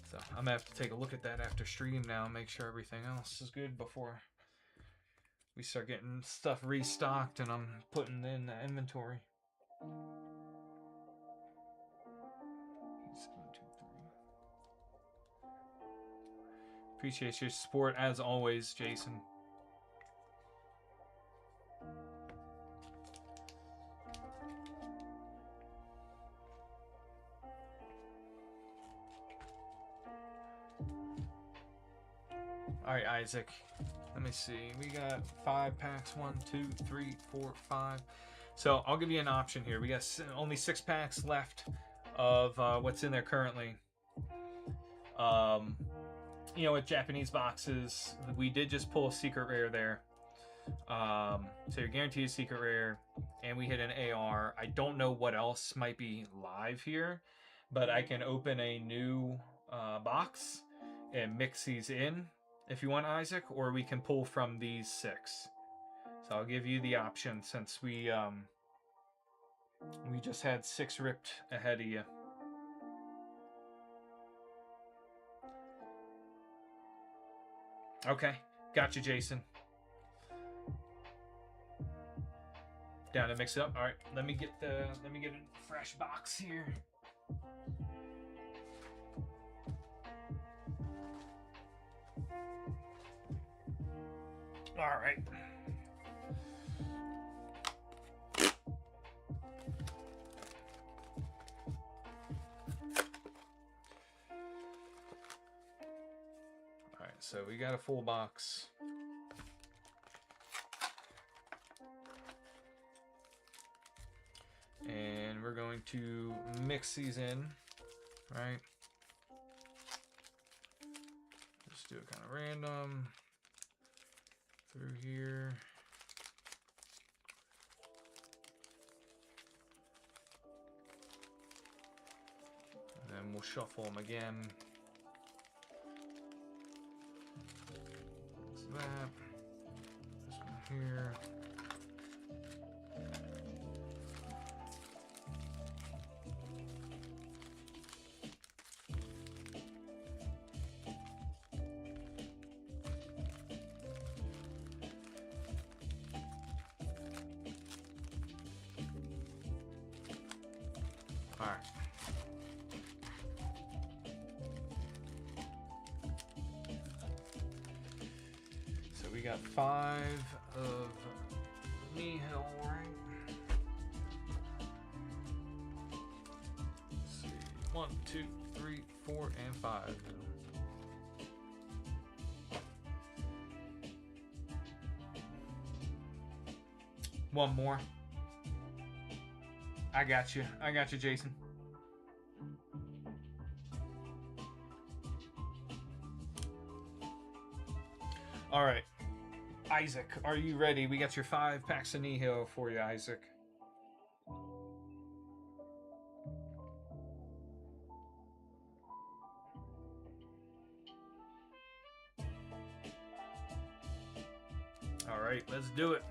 So I'm gonna have to take a look at that after stream now and make sure everything else is good before we start getting stuff restocked and I'm putting in the inventory. 7, 2, 3. Appreciate your support as always, Jason. All right, Isaac. Let me see. We got 5 packs. 1, 2, 3, 4, 5. So I'll give you an option here. We got only 6 packs left of what's in there currently. You know, with Japanese boxes, we did just pull a secret rare there. So you're guaranteed a secret rare, and we hit an AR. I don't know what else might be live here, but I can open a new box and mix these in if you want, Isaac, or we can pull from these 6. So I'll give you the option since we just had 6 ripped ahead of you. Okay, gotcha, Jason. Down to mix it up. All right, let me get a fresh box here. All right. All right, so we got a full box. And we're going to mix these in, right? Just do it kind of random through here. And then we'll shuffle them again. That's that. This one here. All right. So we got 5 of Nihil, right? Let's see. 1, 2, 3, 4, and 5. One more. I got you. I got you, Jason. All right. Isaac, are you ready? We got your 5 packs of Nihil for you, Isaac. All right, let's do it.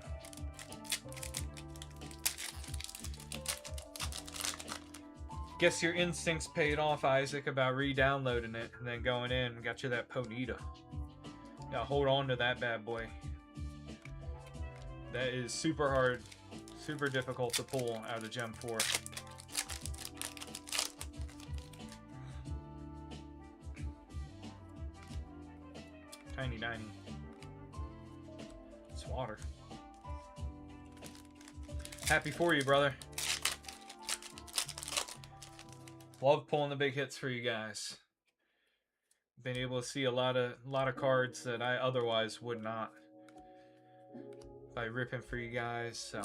Guess your instincts paid off, Isaac, about re-downloading it and then going in and got you that Ponyta. Now hold on to that bad boy. That is super hard, super difficult to pull out of Gem 4. Tiny. It's water. Happy for you, brother. Love pulling the big hits for you guys. Been able to see a lot of cards that I otherwise would not by ripping for you guys. So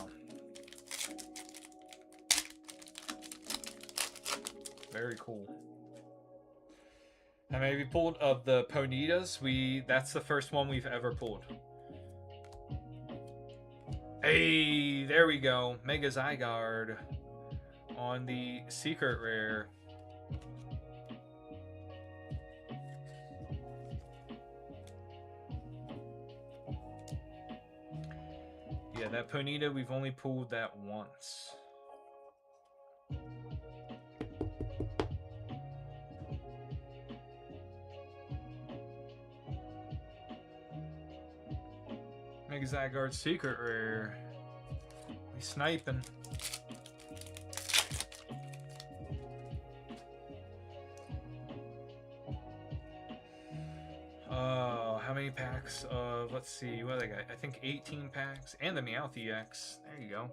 very cool. How many we pulled of the Ponytas? That's the first one we've ever pulled. Hey, there we go. Mega Zygarde on the secret rare. Yeah, that Ponyta, we've only pulled that once. Mega Zygarde secret rare. We sniping. How many packs of, let's see, what do they got? I think 18 packs. And the Meowth EX. There you go.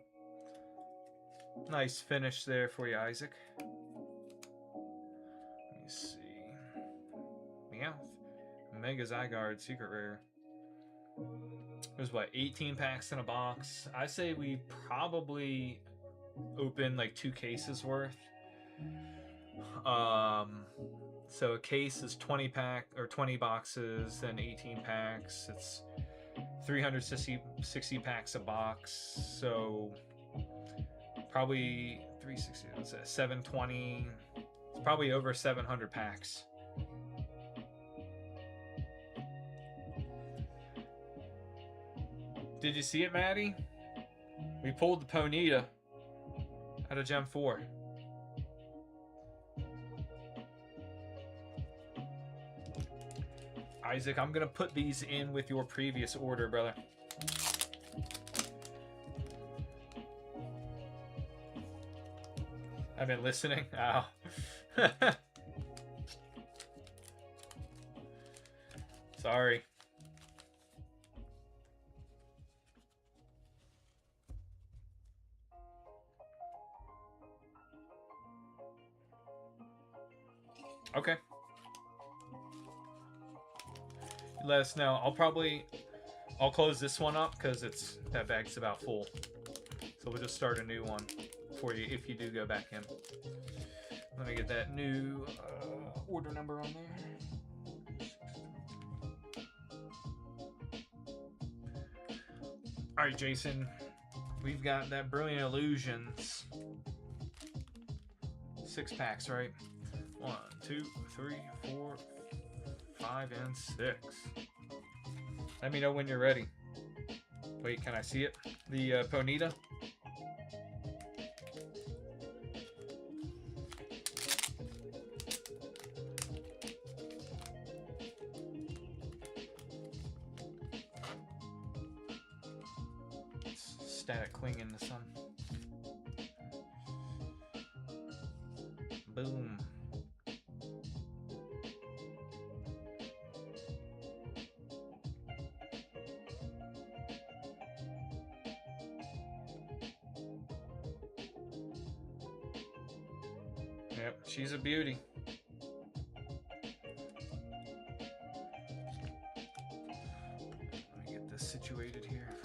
Nice finish there for you, Isaac. Let me see. Meowth. Mega Zygarde secret rare. There's what, 18 packs in a box? I say we probably opened like 2 cases worth. So a case is 20 boxes, then 18 packs. It's 360 packs a box. So probably 360, what's that, 720. It's probably over 700 packs. Did you see it, Maddie? We pulled the Ponyta out of Gem 4. Isaac, I'm going to put these in with your previous order, brother. I've been listening. Ow. Sorry. Okay. Let us know. I'll close this one up because that bag's about full. So we'll just start a new one for you if you do go back in. Let me get that new order number on there. All right, Jason. We've got that Brilliant Illusions. 6 packs, right? 1, 2, 3, 4, 5, and 6. Let me know when you're ready. Wait, can I see it? The Ponyta? It's static cling in the sun. Boom. Yep, she's a beauty. Let me get this situated here.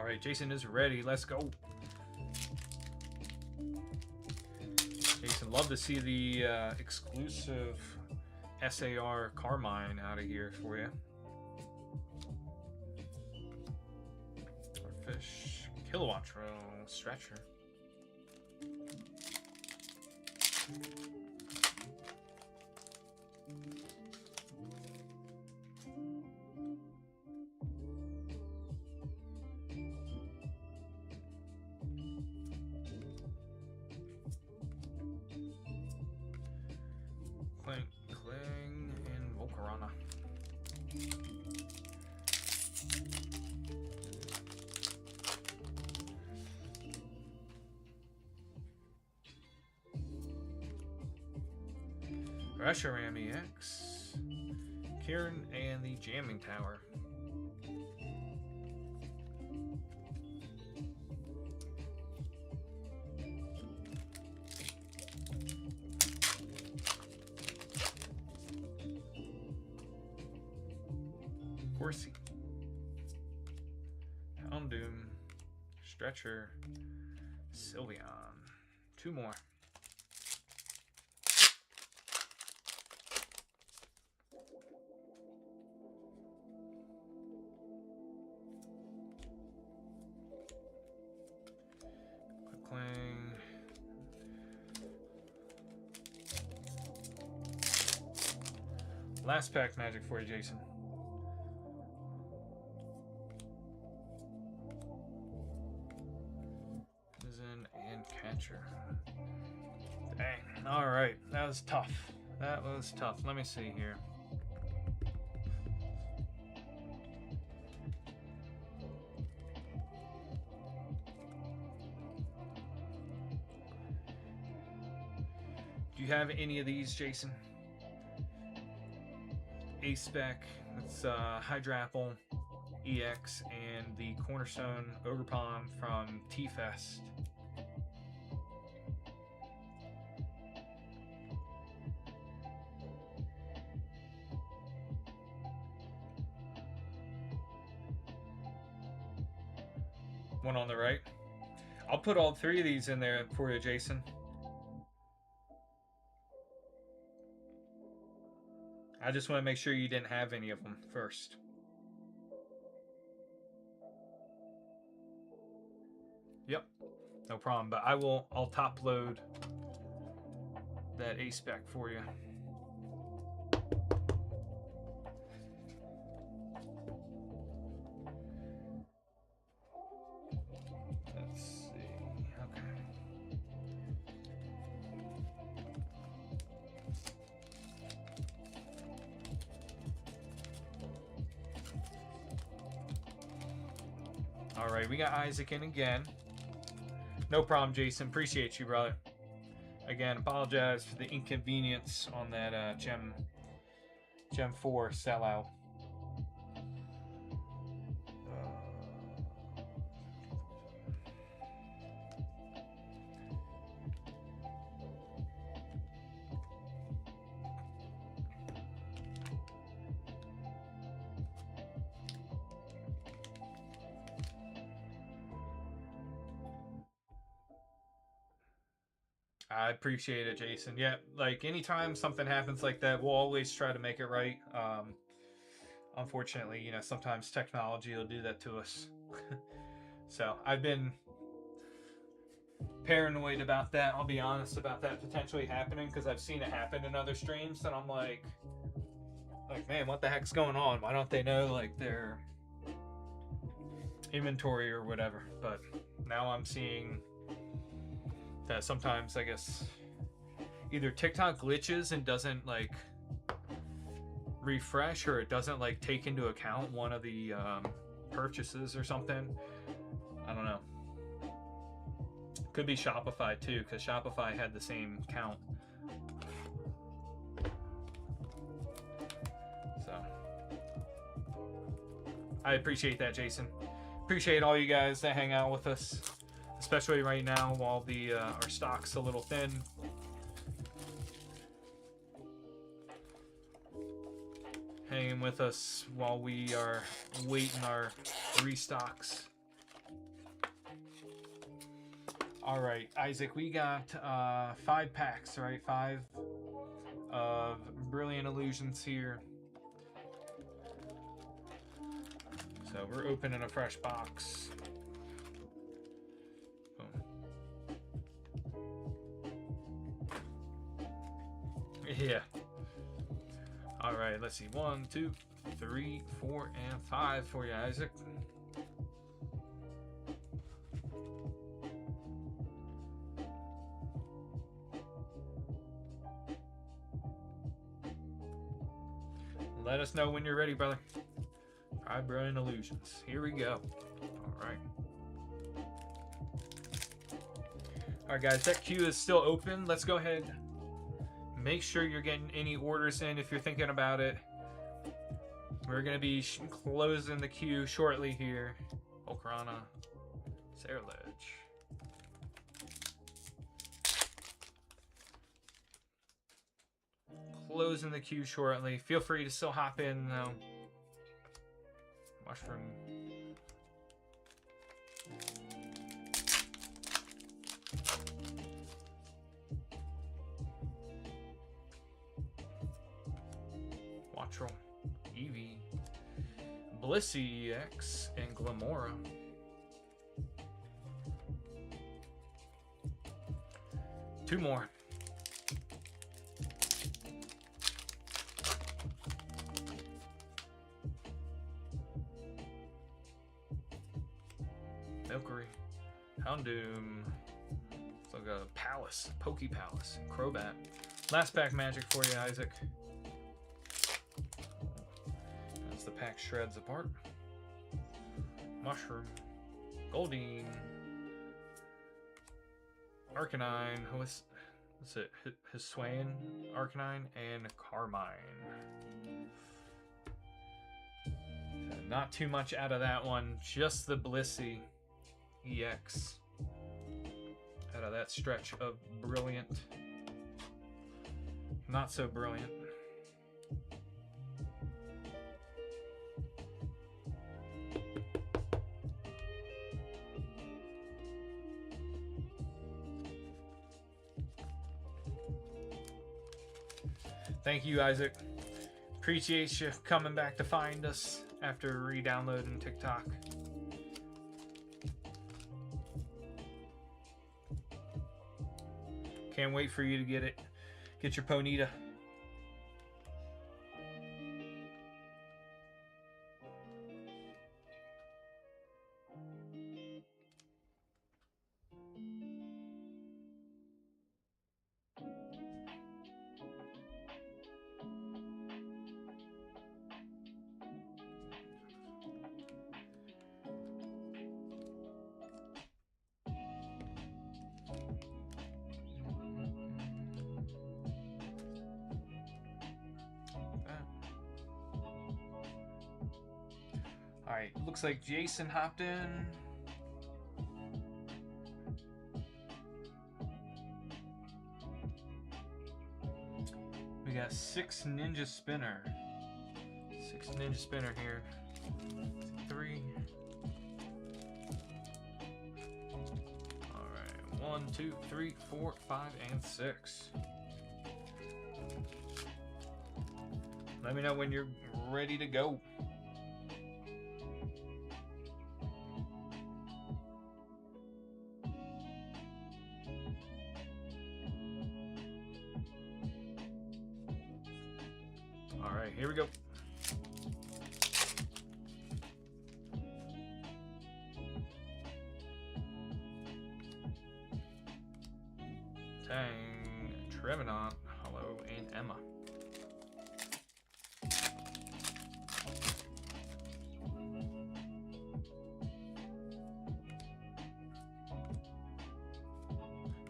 Alright, Jason is ready. Let's go. Jason, love to see the exclusive SAR Carmine out of here for you. Fish, Kilowatro, Stretcher. Kling, and Volcarona. Reshiram EX, Kieran, and the Jamming Tower. Corsi, Houndoom, Stretcher, Sylveon. Two more. Clang. Last pack magic for you, Jason. And catcher. Dang. Alright. That was tough. That was tough. Let me see here. Do you have any of these, Jason? A-Spec. It's Hydrapple EX and the Cornerstone Ogerpon from T-Fest. One on the right. I'll put all three of these in there for you, Jason. I just want to make sure you didn't have any of them first. Yep, no problem. But I'll top load that A-Spec for you. Let's see. Okay. All right, we got Isaac in again. No problem, Jason. Appreciate you, brother. Again, apologize for the inconvenience on that Gem 4 sellout. I appreciate it, Jason. Yeah, like anytime something happens like that, we'll always try to make it right. Unfortunately, you know, sometimes technology will do that to us. So I've been paranoid about that. I'll be honest about that potentially happening because I've seen it happen in other streams, and I'm like, man, what the heck's going on? Why don't they know like their inventory or whatever? But now I'm seeing that sometimes, I guess, either TikTok glitches and doesn't like refresh, or it doesn't like take into account one of the purchases or something. I don't know. Could be Shopify too, because Shopify had the same count. So I appreciate that, Jason. Appreciate all you guys that hang out with us, especially right now while the our stock's a little thin. Hanging with us while we are waiting our restocks. All right, Isaac, we got 5 packs, right? 5 of Brilliant Illusions here. So we're opening a fresh box. Boom. Yeah. All right, let's see. 1, 2, 3, 4, and 5 for you, Isaac. Let us know when you're ready, brother. 5 Brilliant Illusions. Here we go. All right. All right, guys, that queue is still open. Let's go ahead. Make sure you're getting any orders in if you're thinking about it. We're going to be closing the queue shortly here. Volcarona, Sarilege. Closing the queue shortly. Feel free to still hop in though. Mushroom. Wattrel, Eevee, Blissey EX, and Glamora. Two more. Valkyrie, Houndoom, it's like a Palace, Poke Palace, Crobat. Last pack magic for you, Isaac. As the pack shreds apart. Mushroom, Goldeen, Arcanine, what's it? Hisuian, Arcanine, and Carmine. So not too much out of that one, just the Blissey EX out of that stretch of brilliant, not so brilliant. Thank you, Isaac. Appreciate you coming back to find us after re-downloading TikTok. Can't wait for you to get it. Get your Ponyta. Alright, looks like Jason hopped in. We got 6 Ninja Spinner. 6 Ninja Spinner here. 3. Alright, 1, 2, 3, 4, 5, and 6. Let me know when you're ready to go. All right, here we go. Tang, Trevenant, Hello, and Emma.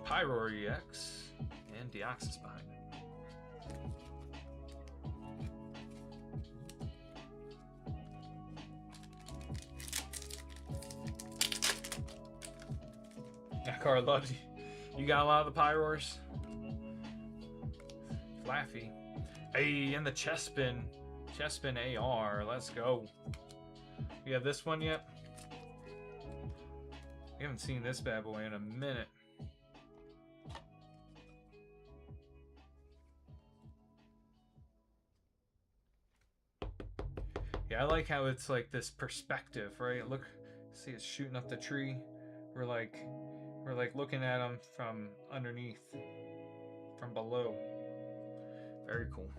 Pyroar EX, and Deoxys behind it. That card loves you. You got a lot of the Pyroars. Flaffy. Hey, and the Chespin. Chespin AR. Let's go. You have this one yet? We haven't seen this bad boy in a minute. I like how it's like this perspective, right? Look, see, it's shooting up the tree. We're like looking at them from underneath, from below. Very cool.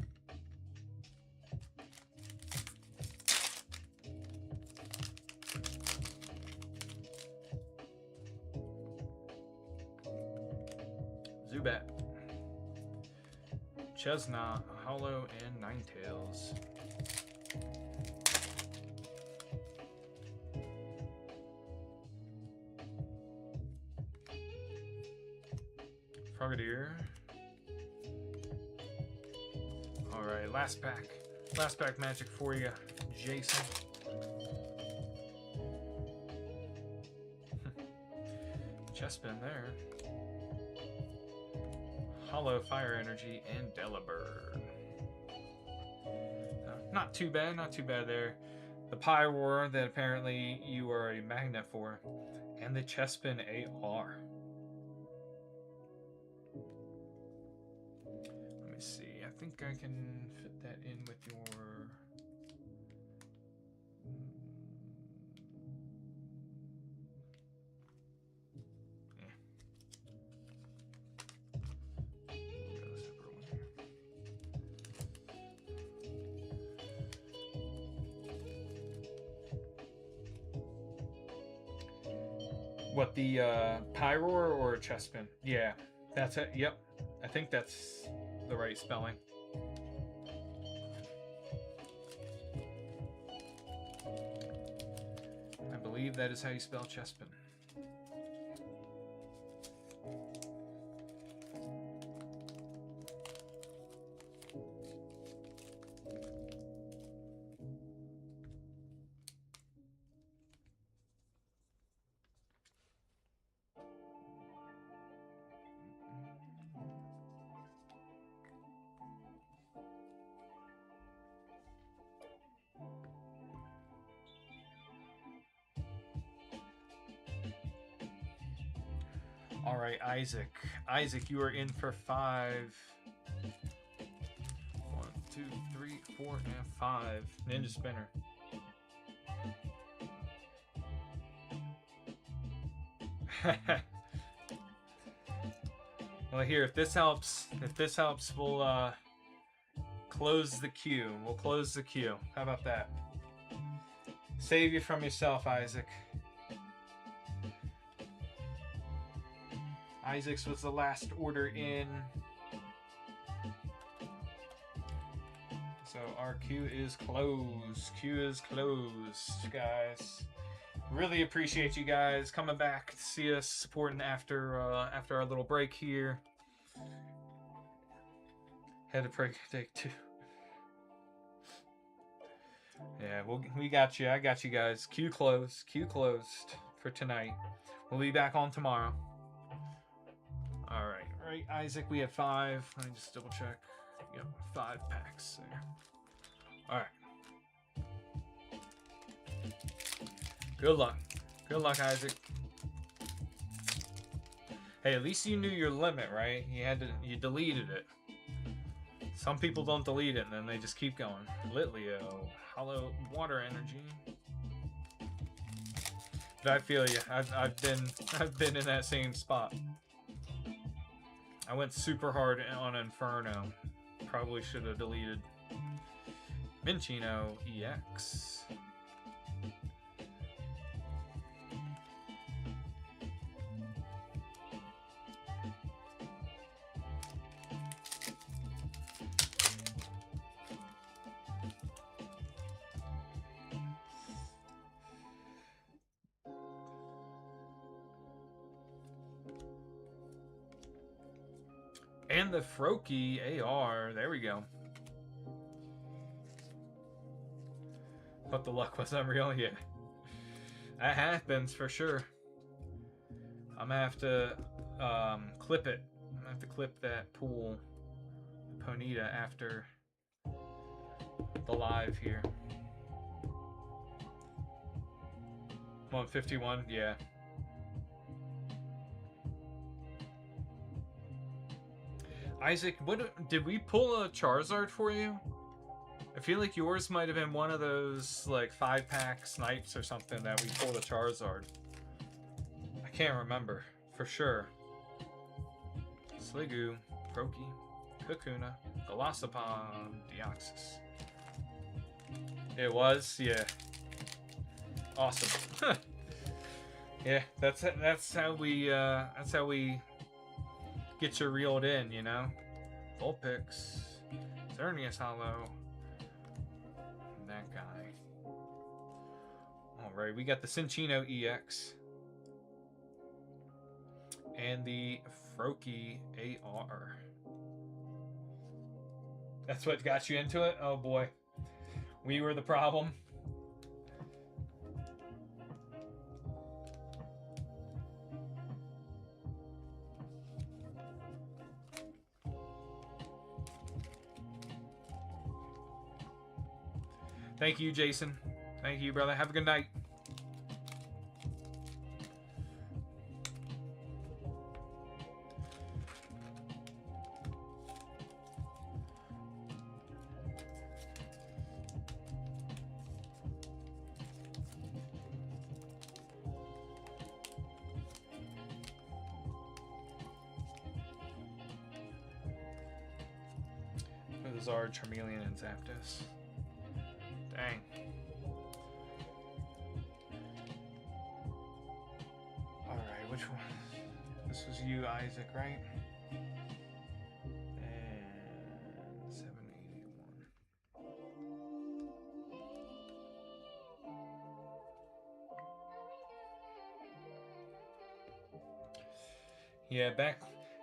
Zubat, Chestnut, Hollow, and Ninetales. Frogadier. Alright, last pack. Last pack magic for you, Jason. Chespin there. Hollow, Fire Energy, and Delibird. Not too bad, not too bad there. The Pyroar that apparently you are a magnet for. And the Chespin AR. Let me see. I think I can fit that in with your... What, the Pyroar or Chespin? Yeah, that's it. Yep, I think that's the right spelling. I believe that is how you spell Chespin. All right, Isaac. Isaac, you are in for 5. 1, 2, 3, 4, and 5. Ninja Spinner. Well, here, if this helps, we'll close the queue. We'll close the queue. How about that? Save you from yourself, Isaac. Isaac's was the last order in. So our queue is closed. Queue is closed, guys. Really appreciate you guys coming back to see us, supporting after our little break here. Had a break take too. Yeah, we got you. I got you guys. Queue closed. Queue closed for tonight. We'll be back on tomorrow. All right, Isaac, we have 5. Let me just double check. Yep, 5 packs there. All right. Good luck. Good luck, Isaac. Hey, at least you knew your limit, right? You deleted it. Some people don't delete it and then they just keep going. Litleo, Hollow, Water Energy. But I feel you. I've been in that same spot. I went super hard on Inferno. Probably should have deleted. Minchino EX. And the Froakie AR. There we go. But the luck was unreal. Yeah. That happens for sure. I'm gonna have to clip it. I'm gonna have to clip that pool, Ponyta, after the live here. 151, yeah. Isaac, what did we pull a Charizard for you? I feel like yours might have been one of those like 5-pack snipes or something that we pulled a Charizard. I can't remember for sure. Sliggoo, Froakie, Kakuna, Golisopod, Deoxys. It was, yeah. Awesome. Yeah, that's how we get you reeled in, you know. Vulpix, Xerneas Hollow, that guy. All right, we got the Cinccino EX and the Froakie AR. That's what got you into it? Oh boy, we were the problem. Thank you, Jason. Thank you, brother. Have a good night. Charizard, Charmeleon, and Zapdos. Dang. Alright, which one? This was you, Isaac, right? And 781. Yeah,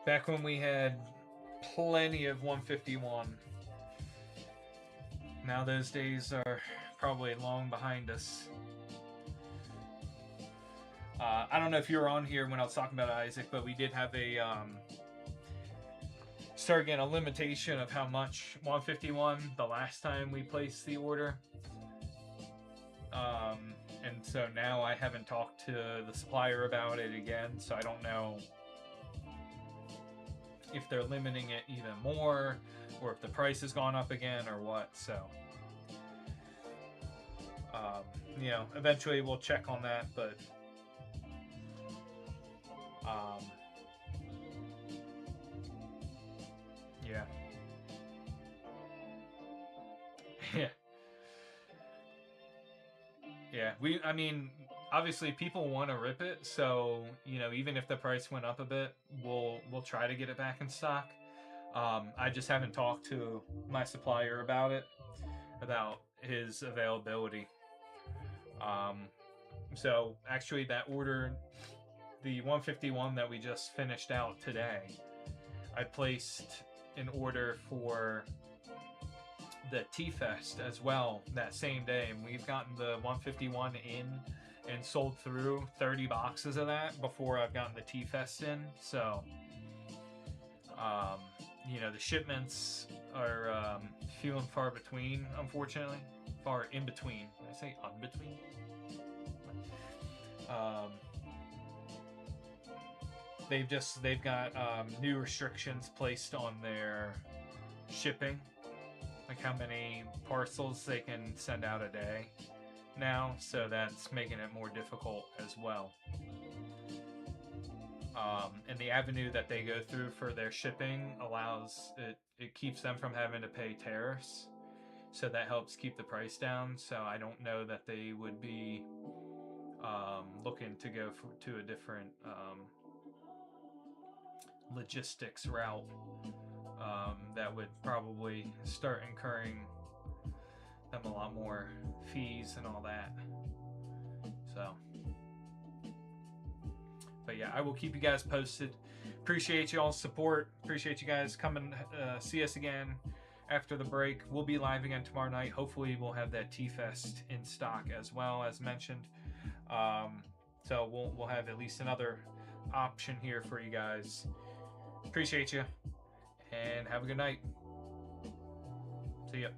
back when we had plenty of 151. Now those days are probably long behind us. I don't know if you were on here when I was talking about Isaac, but we did have a start getting a limitation of how much 151 the last time we placed the order. And so now I haven't talked to the supplier about it again, so I don't know if they're limiting it even more, or if the price has gone up again, or what. So, you know, eventually we'll check on that, but yeah. Yeah. Yeah, I mean, obviously people want to rip it, so, you know, even if the price went up a bit, we'll try to get it back in stock. I just haven't talked to my supplier about it, about his availability. So actually that order, the 151 that we just finished out today, I placed an order for the T-Fest as well that same day, and we've gotten the 151 in and sold through 30 boxes of that before I've gotten the T-Fest in. So you know, the shipments are few and far between, unfortunately. Far in between. Did I say unbetween? They've got new restrictions placed on their shipping, like how many parcels they can send out a day now, so that's making it more difficult as well. And the avenue that they go through for their shipping allows it keeps them from having to pay tariffs, so that helps keep the price down. So I don't know that they would be looking to go to a different logistics route that would probably start incurring them a lot more fees and all that. So, but yeah, I will keep you guys posted. Appreciate y'all's support. Appreciate you guys coming see us again after the break. We'll be live again tomorrow night. Hopefully we'll have that T-Fest in stock as well, as mentioned. So we'll have at least another option here for you guys. Appreciate you, and have a good night. See ya.